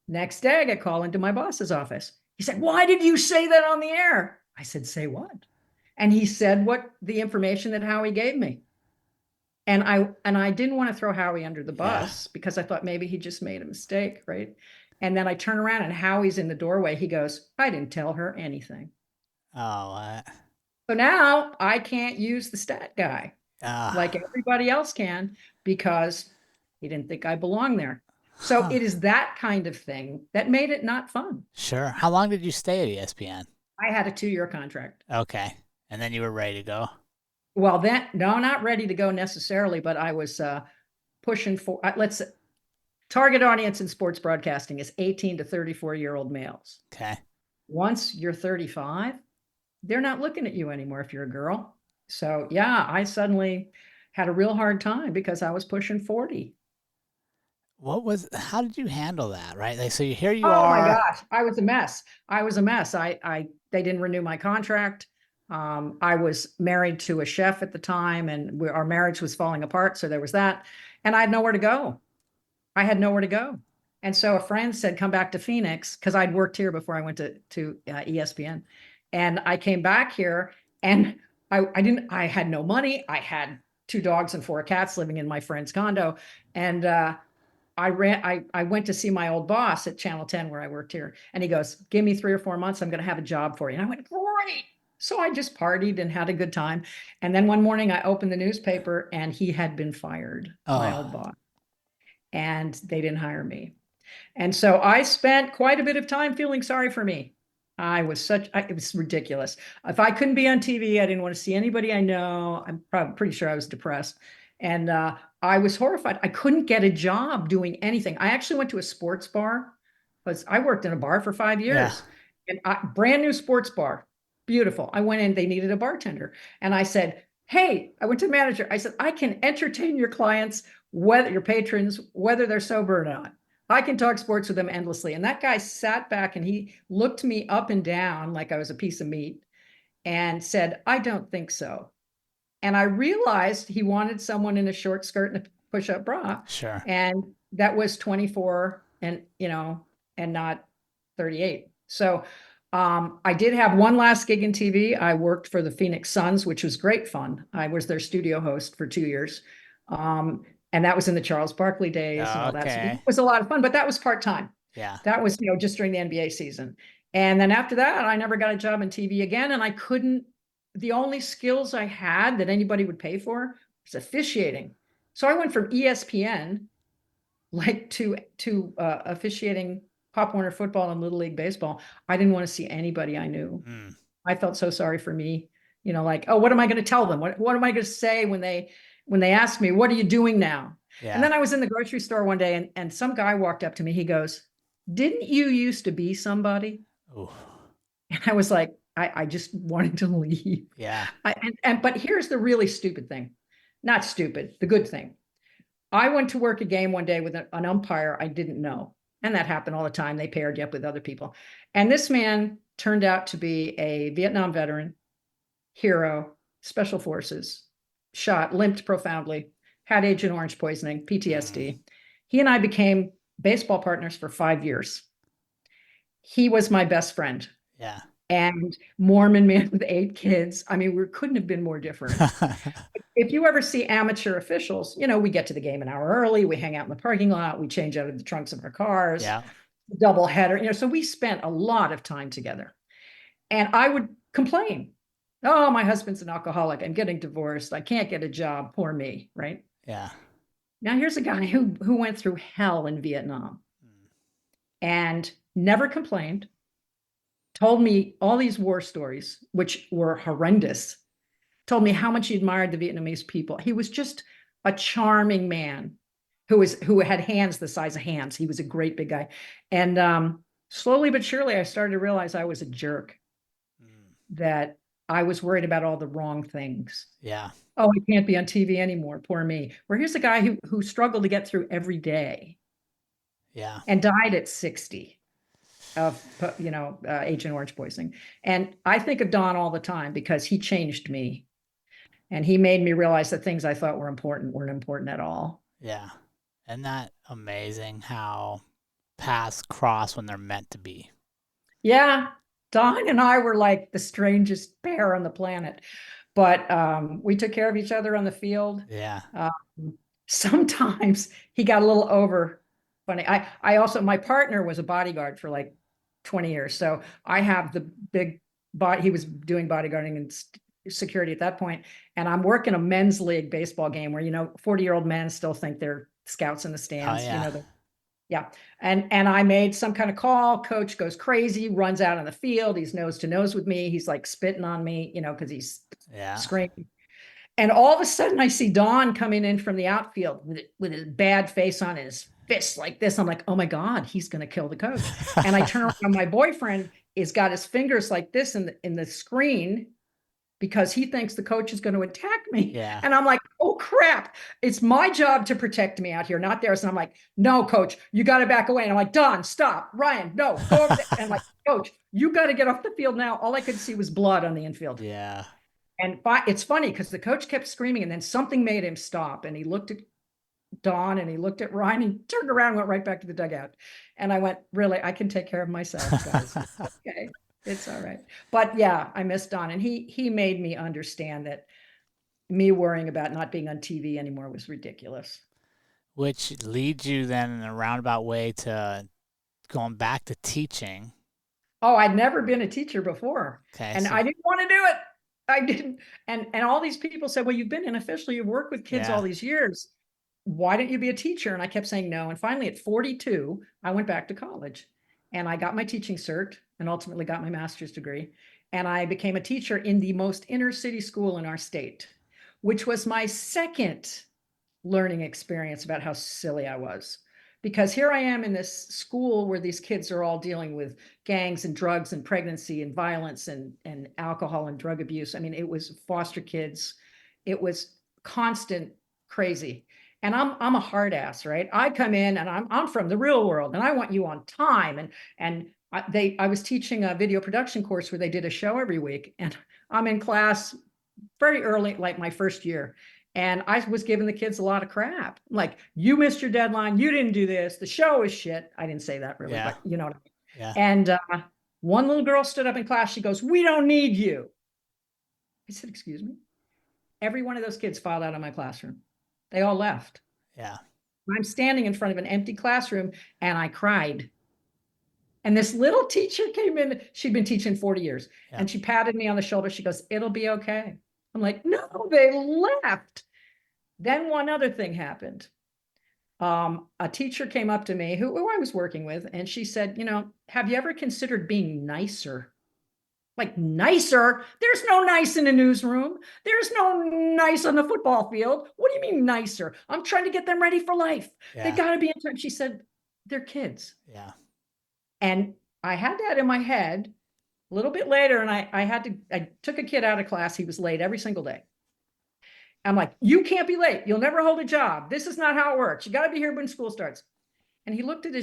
Next day, I get called into my boss's office. He said, "Why did you say that on the air?" I said, "Say what?" And he said the information that Howie gave me. And I didn't want to throw Howie under the bus because I thought maybe he just made a mistake, right? And then I turn around and Howie's in the doorway. He goes, "I didn't tell her anything." Oh, what? So now I can't use the stat guy like everybody else can because he didn't think I belonged there. So it is that kind of thing that made it not fun. Sure. How long did you stay at ESPN? I had a 2-year contract. Okay. And then you were ready to go? Well, no, not ready to go necessarily, but I was pushing for, target audience in sports broadcasting is 18 to 34-year-old males. Okay. Once you're 35, they're not looking at you anymore if you're a girl. So yeah, I suddenly had a real hard time because I was pushing 40. How did you handle that, right? Like, so here you Oh are. my gosh, I was a mess. They didn't renew my contract. I was married to a chef at the time, and our marriage was falling apart. So there was that, and I had nowhere to go. And so a friend said, "Come back to Phoenix," because I'd worked here before I went to ESPN, and I came back here, and I had no money. I had 2 dogs and 4 cats living in my friend's condo, and I went to see my old boss at Channel 10 where I worked here, and he goes, "Give me 3 or 4 months. I'm going to have a job for you." And I went, "Great." So I just partied and had a good time. And then one morning I opened the newspaper and he had been fired, my old boss, and they didn't hire me. And so I spent quite a bit of time feeling sorry for me. It was ridiculous. If I couldn't be on TV, I didn't want to see anybody I know. I'm probably pretty sure I was depressed. And I was horrified. I couldn't get a job doing anything. I actually went to a sports bar because I worked in a bar for 5 years. Yeah. And brand new sports bar. Beautiful. I went in, they needed a bartender. And I said, "Hey," I went to the manager. I said, "I can entertain your clients, your patrons, whether they're sober or not. I can talk sports with them endlessly." And that guy sat back and he looked me up and down like I was a piece of meat and said, "I don't think so." And I realized he wanted someone in a short skirt and a push-up bra. Sure. And that was 24 and not 38. So I did have one last gig in TV. I worked for the Phoenix Suns, which was great fun. I was their studio host for 2 years. And that was in the Charles Barkley days and all that. So it was a lot of fun, but that was part-time. Yeah. That was, just during the NBA season. And then after that, I never got a job in TV again. And the only skills I had that anybody would pay for was officiating. So I went from ESPN to officiating Pop Warner football and Little League baseball. I didn't want to see anybody I knew. I felt so sorry for me, oh, what am I going to tell them? What am I going to say when they ask me, "What are you doing now?" Yeah. And then I was in the grocery store one day and some guy walked up to me. He goes, "Didn't you used to be somebody?" Ooh. And I was like, I just wanted to leave. Yeah. But here's the really stupid thing. Not stupid, the good thing. I went to work a game one day with an umpire I didn't know. And that happened all the time. They paired you up with other people. And this man turned out to be a Vietnam veteran, hero, special forces, limped profoundly, had Agent Orange poisoning, PTSD. He and I became baseball partners for 5 years. He was my best friend. Yeah. and Mormon man with 8 kids. I mean, we couldn't have been more different. If you ever see amateur officials, we get to the game an hour early, we hang out in the parking lot, we change out of the trunks of our cars, Yeah. double header, so we spent a lot of time together. And I would complain. Oh, my husband's an alcoholic. I'm getting divorced. I can't get a job. Poor me, right? Yeah. Now here's a guy who went through hell in Vietnam and never complained, told me all these war stories, which were horrendous, told me how much he admired the Vietnamese people. He was just a charming man who had hands the size of hands. He was a great big guy. And slowly but surely, I started to realize I was a jerk, that I was worried about all the wrong things. Yeah. Oh, I can't be on TV anymore. Poor me. Where here's a guy who struggled to get through every day. Yeah. And died at 60 of, Agent Orange poisoning. And I think of Don all the time because he changed me. And he made me realize that things I thought were important weren't important at all. Yeah. Isn't that amazing how paths cross when they're meant to be? Yeah. Don and I were like the strangest pair on the planet. But we took care of each other on the field. Yeah. Sometimes he got a little over funny. I also, my partner was a bodyguard for like 20 years. So I have the big body. He was doing bodyguarding and security at that point. And I'm working a men's league baseball game where, 40-year-old men still think they're scouts in the stands. Oh, yeah. Yeah. And I made some kind of call. Coach goes crazy, runs out on the field. He's nose to nose with me. He's like spitting on me, because he's screaming. And all of a sudden I see Don coming in from the outfield with his bad face on, his fists like this. I'm like, oh my God, he's going to kill the coach. And I turn around, my boyfriend has got his fingers like this in the screen because he thinks the coach is going to attack me. Yeah. And I'm like, oh crap, it's my job to protect me out here, not theirs. And I'm like, no, coach, you got to back away. And I'm like, Don, stop. Ryan, no, go over there. And I'm like, coach, you got to get off the field now. All I could see was blood on the infield. Yeah. And it's funny because the coach kept screaming and then something made him stop. And he looked at Don and he looked at Ryan and turned around and went right back to the dugout. And I went, really, I can take care of myself, guys. Okay. It's all right. But yeah, I miss Don. And he made me understand that me worrying about not being on TV anymore was ridiculous. Which leads you then in a roundabout way to going back to teaching. Oh, I'd never been a teacher before. Okay. And I didn't want to do it. I didn't. And all these people said, well, you've been an official, you've worked with kids all these years. Why don't you be a teacher? And I kept saying no. And finally at 42, I went back to college and I got my teaching cert and ultimately got my master's degree. And I became a teacher in the most inner city school in our state, which was my second learning experience about how silly I was. Because here I am in this school where these kids are all dealing with gangs and drugs and pregnancy and violence and alcohol and drug abuse. I mean, it was foster kids. It was constant crazy. And I'm a hard ass, right? I come in and I'm from the real world and I want you on time. And I was teaching a video production course where they did a show every week. And I'm in class very early, like my first year. And I was giving the kids a lot of crap. Like, you missed your deadline. You didn't do this. The show is shit. I didn't say that really, but you know what I mean. Yeah. And one little girl stood up in class. She goes, we don't need you. I said, excuse me. Every one of those kids filed out of my classroom. They all left. Yeah. I'm standing in front of an empty classroom and I cried. And this little teacher came in. She'd been teaching 40 years. Yeah. And she patted me on the shoulder. She goes, it'll be okay. I'm like, no, they left. Then one other thing happened. A teacher came up to me who I was working with, and she said, have you ever considered being nicer? Like, nicer? There's no nice in a newsroom. There's no nice on the football field. What do you mean nicer? I'm trying to get them ready for life. Yeah. They got to be in time. She said, they're kids. Yeah. And I had that in my head. A little bit later, and I took a kid out of class. He was late every single day. I'm like, you can't be late. You'll never hold a job. This is not how it works. You got to be here when school starts. And he looked at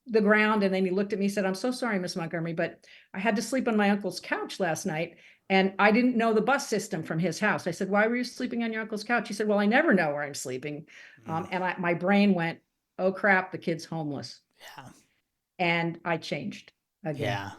the ground, and then he looked at me and said, I'm so sorry, Miss Montgomery, but I had to sleep on my uncle's couch last night, and I didn't know the bus system from his house. I said, why were you sleeping on your uncle's couch? He said, well, I never know where I'm sleeping. And my brain went, oh, crap, the kid's homeless. Yeah. And I changed again. Yeah.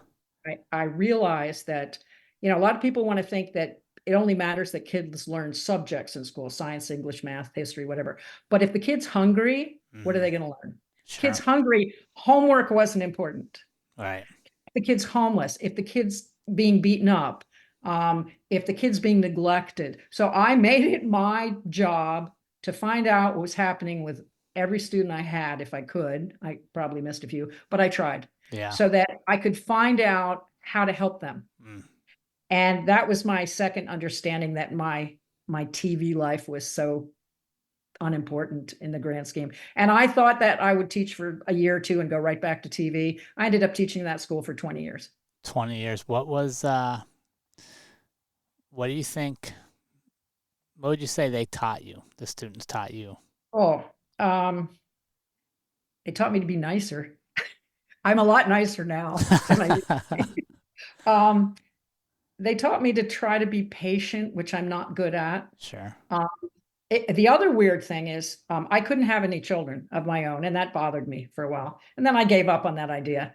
I realized that, a lot of people want to think that it only matters that kids learn subjects in school, science, English, math, history, whatever. But if the kid's hungry, what are they going to learn? Kids Sure. hungry, homework wasn't important. Right. If the kid's homeless, if the kid's being beaten up, if the kid's being neglected. So I made it my job to find out what was happening with every student I had, if I could. I probably missed a few, but I tried Yeah. so that I could find out how to help them. Mm. And that was my second understanding that my TV life was so unimportant in the grand scheme. And I thought that I would teach for a year or two and go right back to TV. I ended up teaching that school for 20 years. 20 years. What do you think? What would you say they taught you? The students taught you? Oh, it taught me to be nicer. I'm a lot nicer now than I used to be. They taught me to try to be patient, which I'm not good at. Sure. The other weird thing is I couldn't have any children of my own, and that bothered me for a while. And then I gave up on that idea.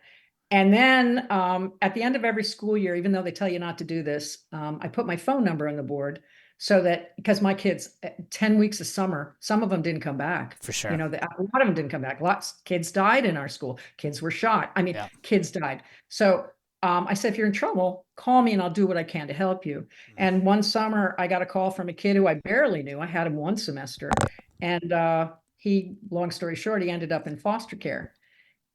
And then at the end of every school year, even though they tell you not to do this, I put my phone number on the board so that, because my kids, 10 weeks of summer, some of them didn't come back. For sure. A lot of them didn't come back. Lots of kids died in our school. Kids were shot. I mean, Yeah. kids died. So I said, if you're in trouble, call me and I'll do what I can to help you. And one summer I got a call from a kid who I barely knew. I had him one semester. And long story short, he ended up in foster care.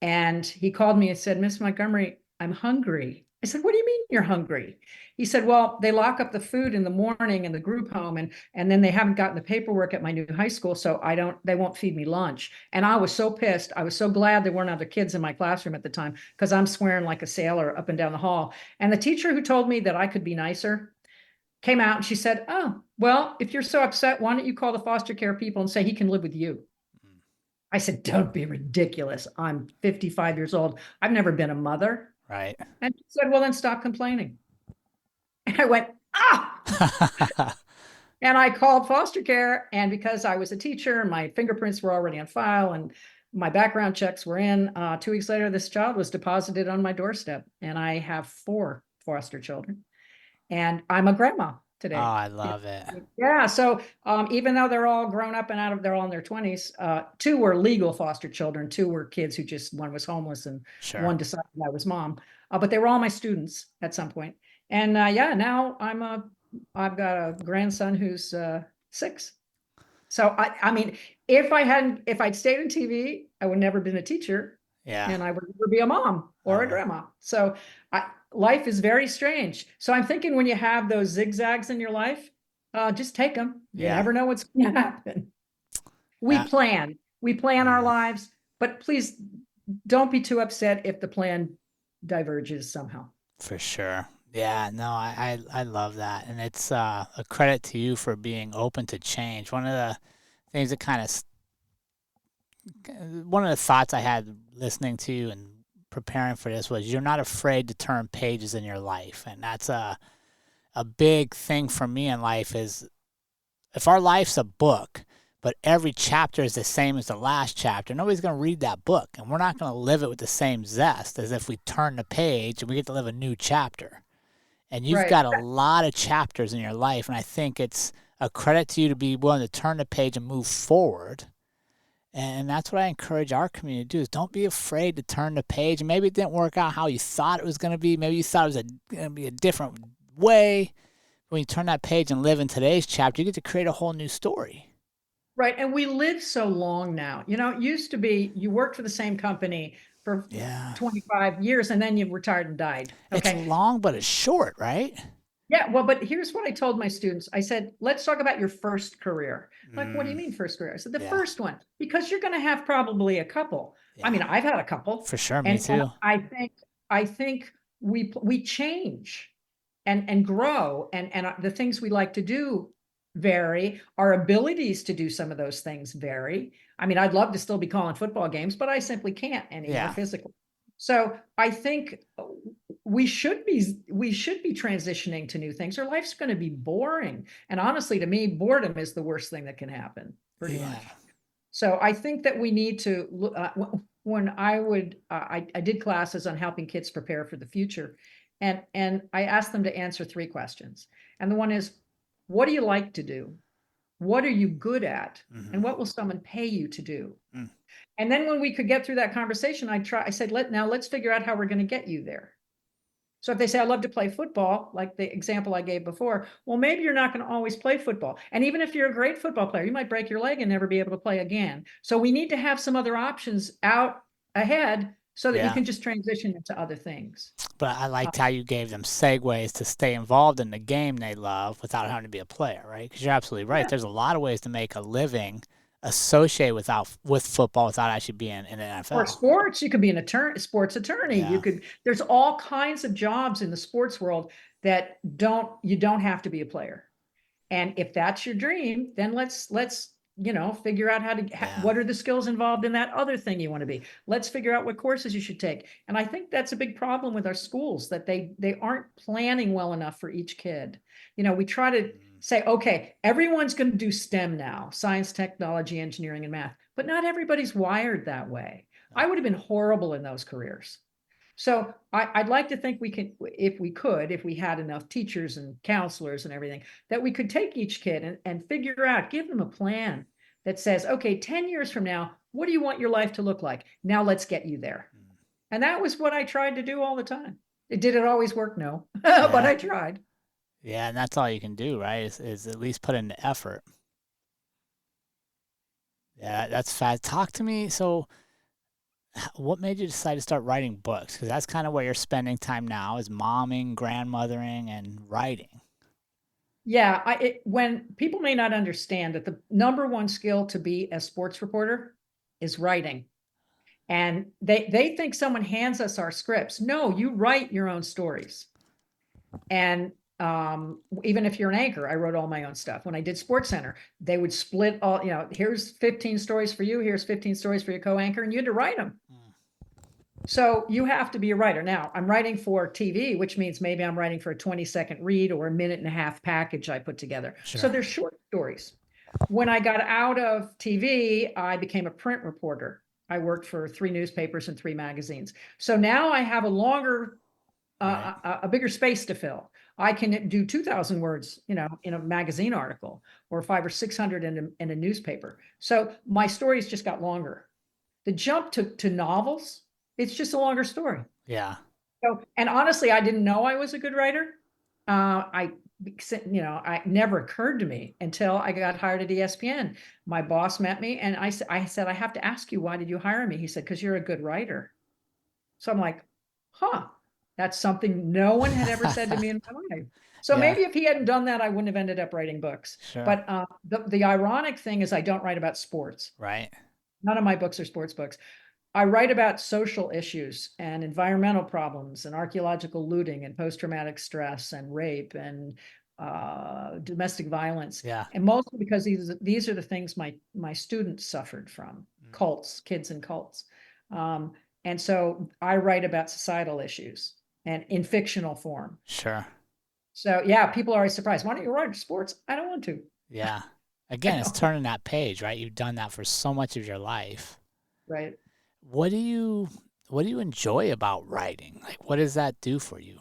And he called me and said, Miss Montgomery, I'm hungry. I said, what do you mean you're hungry? He said, well, they lock up the food in the morning in the group home, and then they haven't gotten the paperwork at my new high school, so they won't feed me lunch. And I was so pissed. I was so glad there weren't other kids in my classroom at the time, because I'm swearing like a sailor up and down the hall. And the teacher who told me that I could be nicer came out and she said, oh, well, if you're so upset, why don't you call the foster care people and say he can live with you? I said, don't be ridiculous. I'm 55 years old. I've never been a mother. Right. And she said, well, then stop complaining. And I went, ah! And I called foster care. And because I was a teacher, my fingerprints were already on file and my background checks were in. 2 weeks later, this child was deposited on my doorstep. And I have 4 foster children. And I'm a grandma today. Oh, I love it. Yeah. So even though they're all grown up and they're all in their 20s, 2 were legal foster children. 2 were kids who one was homeless and Sure. one decided I was mom. But they were all my students at some point. And now I've got a grandson who's 6. So I mean, if I'd stayed in TV, I would never been a teacher. Yeah. And I would never be a mom or a grandma. So life is very strange. So I'm thinking when you have those zigzags in your life, just take them. You never know what's going to happen. We plan our lives, but please don't be too upset if the plan diverges somehow. For sure. Yeah, no, I love that. And it's a credit to you for being open to change. One of the things that one of the thoughts I had listening to you and preparing for this was you're not afraid to turn pages in your life. And that's a big thing for me in life is if our life's a book, but every chapter is the same as the last chapter, nobody's going to read that book. And we're not going to live it with the same zest as if we turn the page and we get to live a new chapter. And you've got a lot of chapters in your life. And I think it's a credit to you to be willing to turn the page and move forward. And that's what I encourage our community to do is don't be afraid to turn the page. And maybe it didn't work out how you thought it was going to be. Maybe you thought it was going to be a different way. When you turn that page and live in today's chapter, you get to create a whole new story. Right. And we live so long now. It used to be you worked for the same company for 25 years and then you retired and died. Okay. It's long, but it's short, right? Yeah. Well, but here's what I told my students. I said, let's talk about your first career. Like, what do you mean first career? I said, the first one, because you're going to have probably a couple. Yeah. I mean, I've had a couple. For sure. Me too. I think we change and grow and the things we like to do vary. Our abilities to do some of those things vary. I mean, I'd love to still be calling football games, but I simply can't anymore physically. So I think we should be transitioning to new things, or life's going to be boring. And honestly, to me, boredom is the worst thing that can happen, pretty much. So I think that we need to when I did classes on helping kids prepare for the future, and I asked them to answer 3 questions. And the one is, what do you like to do? What are you good at? Mm-hmm. And what will someone pay you to do? Mm. And then when we could get through that conversation, I said, let's figure out how we're going to get you there. So if they say, I love to play football, like the example I gave before, well, maybe you're not going to always play football. And even if you're a great football player, you might break your leg and never be able to play again. So we need to have some other options out ahead so that you Yeah. can just transition into other things. But I liked how you gave them segues to stay involved in the game they love without having to be a player, right? Because you're absolutely right. Yeah. There's a lot of ways to make a living associated with football without actually being in the Or NFL. sports, you could be an attorney, sports attorney. Yeah. There's all kinds of jobs in the sports world that you don't have to be a player. And if that's your dream, then let's figure out what are the skills involved in that other thing you want to be. Let's figure out what courses you should take. And I think that's a big problem with our schools, that they aren't planning well enough for each kid. We try to say, okay, everyone's going to do STEM now, science, technology, engineering, and math, but not everybody's wired that way. I would have been horrible in those careers. So I'd like to think we can, if we had enough teachers and counselors and everything, that we could take each kid and figure out, give them a plan that says, okay, 10 years from now, what do you want your life to look like? Now let's get you there. And that was what I tried to do all the time. Did it always work? No, but I tried. Yeah, and that's all you can do, right? Is at least put in the effort. Yeah, that's fast. Talk to me. So what made you decide to start writing books? Because that's kind of where you're spending time now, is momming, grandmothering, and writing. Yeah, when people may not understand that the number one skill to be a sports reporter is writing. And they think someone hands us our scripts. No, you write your own stories. And even if you're an anchor, I wrote all my own stuff. When I did SportsCenter, they would split all, here's 15 stories for you, here's 15 stories for your co-anchor, and you had to write them. So you have to be a writer. Now, I'm writing for TV, which means maybe I'm writing for a 20-second read or a minute-and-a-half package I put together. Sure. So they're short stories. When I got out of TV, I became a print reporter. I worked for 3 newspapers and 3 magazines. So now I have a longer, a bigger space to fill. I can do 2,000 words, in a magazine article, or 500 or 600 in a newspaper. So my stories just got longer. The jump to novels, it's just a longer story. Yeah. So, and honestly, I didn't know I was a good writer. It never occurred to me until I got hired at ESPN. My boss met me and I said, I have to ask you, why did you hire me? He said, because you're a good writer. So I'm like, that's something no one had ever said to me in my life. So maybe if he hadn't done that, I wouldn't have ended up writing books. Sure. But the ironic thing is I don't write about sports. Right. None of my books are sports books. I write about social issues and environmental problems and archaeological looting and post-traumatic stress and rape and domestic violence. Yeah. And mostly because these are the things my students suffered from, cults, kids in cults. And so I write about societal issues and in fictional form. Sure. So yeah, people are always surprised. Why don't you write sports? I don't want to. Yeah. Again, it's turning that page, right? You've done that for so much of your life. Right. What do you enjoy about writing? Like, what does that do for you?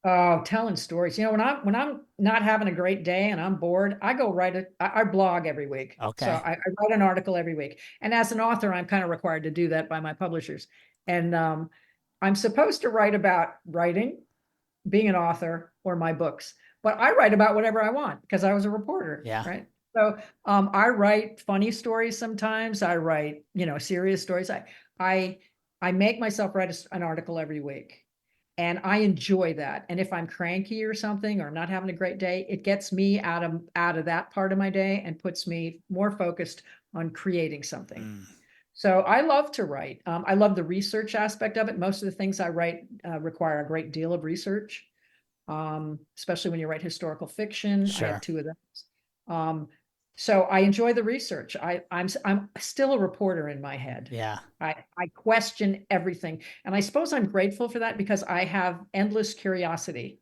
Oh, telling stories. When I'm not having a great day and I'm bored, I go write I blog every week. Okay. So I write an article every week. And as an author, I'm kind of required to do that by my publishers. And I'm supposed to write about writing, being an author, or my books. But I write about whatever I want because I was a reporter. Yeah. Right. So I write funny stories sometimes. I write, serious stories. I make myself write an article every week. And I enjoy that. And if I'm cranky or something, or not having a great day, it gets me out of that part of my day and puts me more focused on creating something. So I love to write. I love the research aspect of it. Most of the things I write require a great deal of research, especially when you write historical fiction. Sure. I have 2 of those. So I enjoy the research. I'm still a reporter in my head. Yeah. I question everything. And I suppose I'm grateful for that because I have endless curiosity.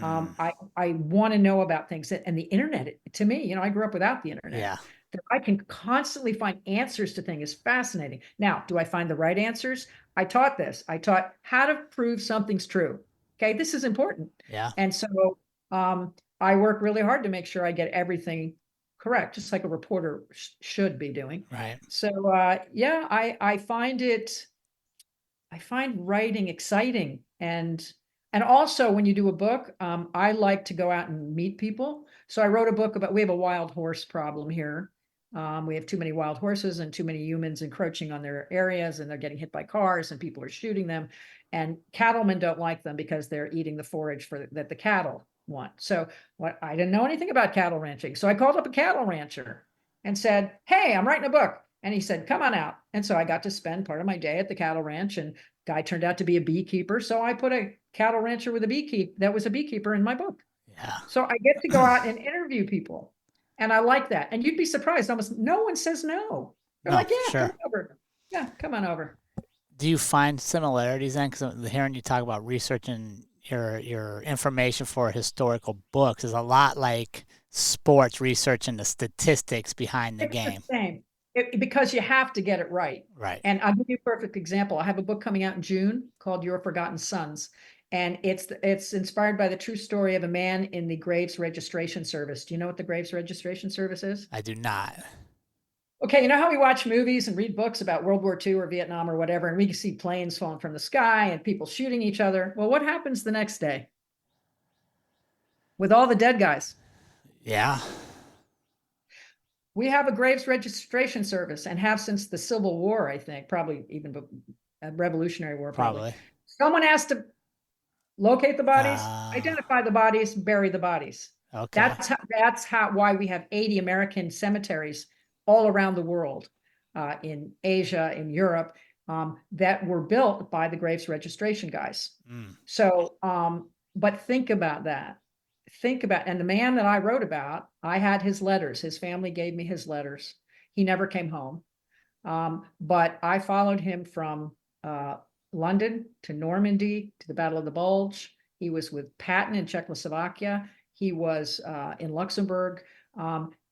I want to know about things. And the internet, to me, I grew up without the internet. Yeah. that I can constantly find answers to things is fascinating. Now, do I find the right answers? I taught this. I taught how to prove something's true. Okay, this is important. Yeah. And so I work really hard to make sure I get everything correct, just like a reporter should be doing. Right. So yeah, I find writing exciting, and also when you do a book, I like to go out and meet people. So I wrote a book about, we have a wild horse problem here. We have too many wild horses and too many humans encroaching on their areas, and they're getting hit by cars and people are shooting them. And cattlemen don't like them because they're eating the forage that the cattle want. So I didn't know anything about cattle ranching. So I called up a cattle rancher and said, hey, I'm writing a book. And he said, come on out. And so I got to spend part of my day at the cattle ranch, and guy turned out to be a beekeeper. So I put a cattle rancher with a beekeeper in my book. Yeah. So I get to go out and interview people. And I like that. And you'd be surprised, almost no one says no. They're like, yeah, sure. come over. Yeah, come on over. Do you find similarities then? Because hearing you talk about researching your information for historical books is a lot like sports research and the statistics behind the It's game. the same. Because you have to get it right. Right. And I'll give you a perfect example. I have a book coming out in June called Your Forgotten Sons. And it's inspired by the true story of a man in the Graves Registration Service. Do you know what the Graves Registration Service is? I do not. Okay, you know how we watch movies and read books about World War II or Vietnam or whatever, and we can see planes falling from the sky and people shooting each other? Well, what happens the next day with all the dead guys? Yeah. We have a Graves Registration Service, and have since the Civil War, I think, probably even a Revolutionary War. Probably. Someone has to locate the bodies, identify the bodies, bury the bodies. Okay. That's why we have 80 American cemeteries all around the world, in Asia, in Europe, that were built by the Graves registration guys. So, but think about that. And the man that I wrote about, I had his letters. His family gave me his letters. He never came home. But I followed him from London to Normandy to the Battle of the Bulge. He was with Patton in Czechoslovakia. He was in Luxembourg.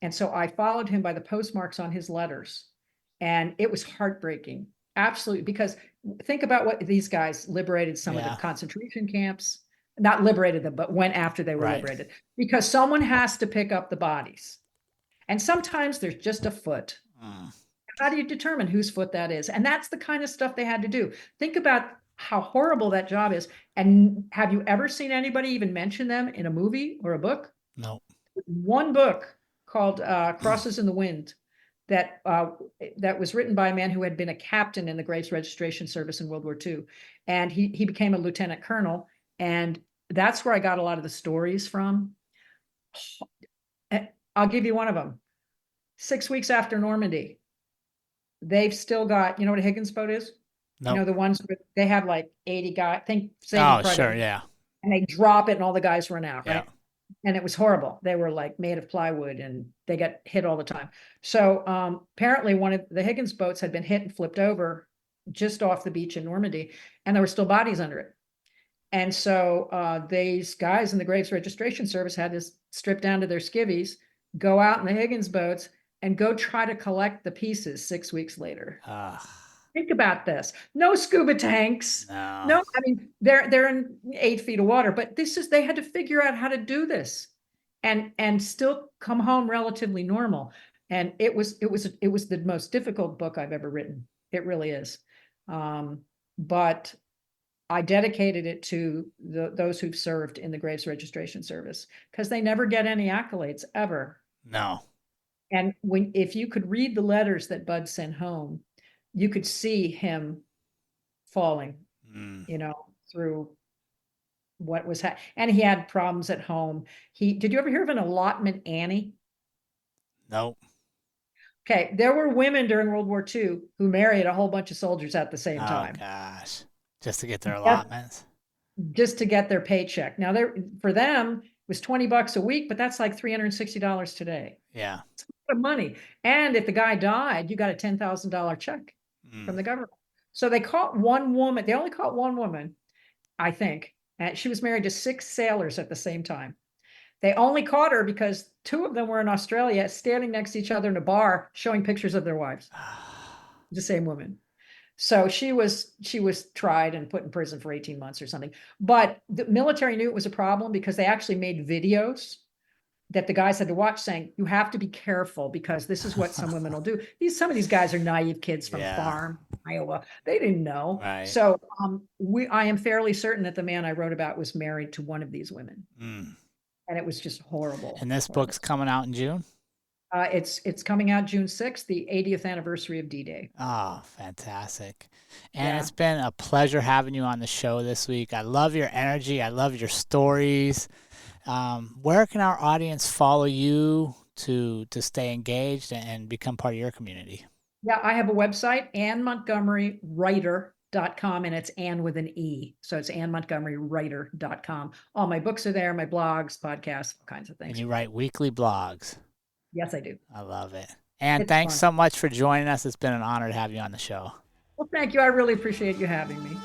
And so I followed him by the postmarks on his letters. And it was heartbreaking. Absolutely. Because think about what these guys liberated some of the concentration camps. Not liberated them, but went after they were liberated. Because someone has to pick up the bodies. And sometimes there's just a foot. How do you determine whose foot that is? And that's the kind of stuff they had to do. Think about how horrible that job is. And have you ever seen anybody even mention them in a movie or a book? No. One book called Crosses in the Wind that was written by a man who had been a captain in the Graves Registration Service in World War II. And he became a lieutenant colonel. And that's where I got a lot of the stories from. I'll give you one of them. 6 weeks after Normandy, they've still got, you know what a Higgins boat is? Nope. You know, the ones where they have like 80 guys, sure, yeah. And they drop it and all the guys run out, right? Yeah. And it was horrible. They were like made of plywood and they got hit all the time. So apparently one of the Higgins boats had been hit and flipped over just off the beach in Normandy, and there were still bodies under it. And so these guys in the Graves Registration Service had to strip down to their skivvies, go out in the Higgins boats, and go try to collect the pieces 6 weeks later. Think about this. No scuba tanks. No, I mean, they're in 8 feet of water, but they had to figure out how to do this and still come home relatively normal. And it was the most difficult book I've ever written. It really is. But I dedicated it to those who've served in the Graves Registration Service, because they never get any accolades ever. No. And if you could read the letters that Bud sent home, you could see him falling, you know, through what was and he had problems at home. Did you ever hear of an allotment Annie? Nope. Okay, there were women during World War II who married a whole bunch of soldiers at the same time. Oh gosh, just to get their allotments. Just to get their paycheck. Now, for them, it was $20 a week, but that's like $360 today. Yeah. It's a lot of money. And if the guy died, you got a $10,000 check from the government. So they caught one woman. They only caught one woman, I think. And she was married to 6 sailors at the same time. They only caught her because 2 of them were in Australia standing next to each other in a bar showing pictures of their wives. The same woman. So she was tried and put in prison for 18 months or something. But the military knew it was a problem because they actually made videos that the guys had to watch saying, you have to be careful because this is what some women will do. Some of these guys are naive kids from farm, Iowa. They didn't know. Right. So I am fairly certain that the man I wrote about was married to one of these women. And it was just horrible. And this book's coming out in June? It's coming out June 6th, the 80th anniversary of D-Day. Oh, fantastic. And it's been a pleasure having you on the show this week. I love your energy. I love your stories. Where can our audience follow you to stay engaged and become part of your community? Yeah, I have a website, AnnMontgomeryWriter.com, and it's Ann with an E. So it's AnnMontgomeryWriter.com. All my books are there, my blogs, podcasts, all kinds of things. And you write weekly blogs. Yes, I do. I love it. And thanks so much for joining us. It's been an honor to have you on the show. Well, thank you. I really appreciate you having me.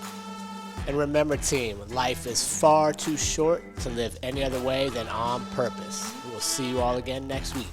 And remember, team, life is far too short to live any other way than on purpose. We will see you all again next week.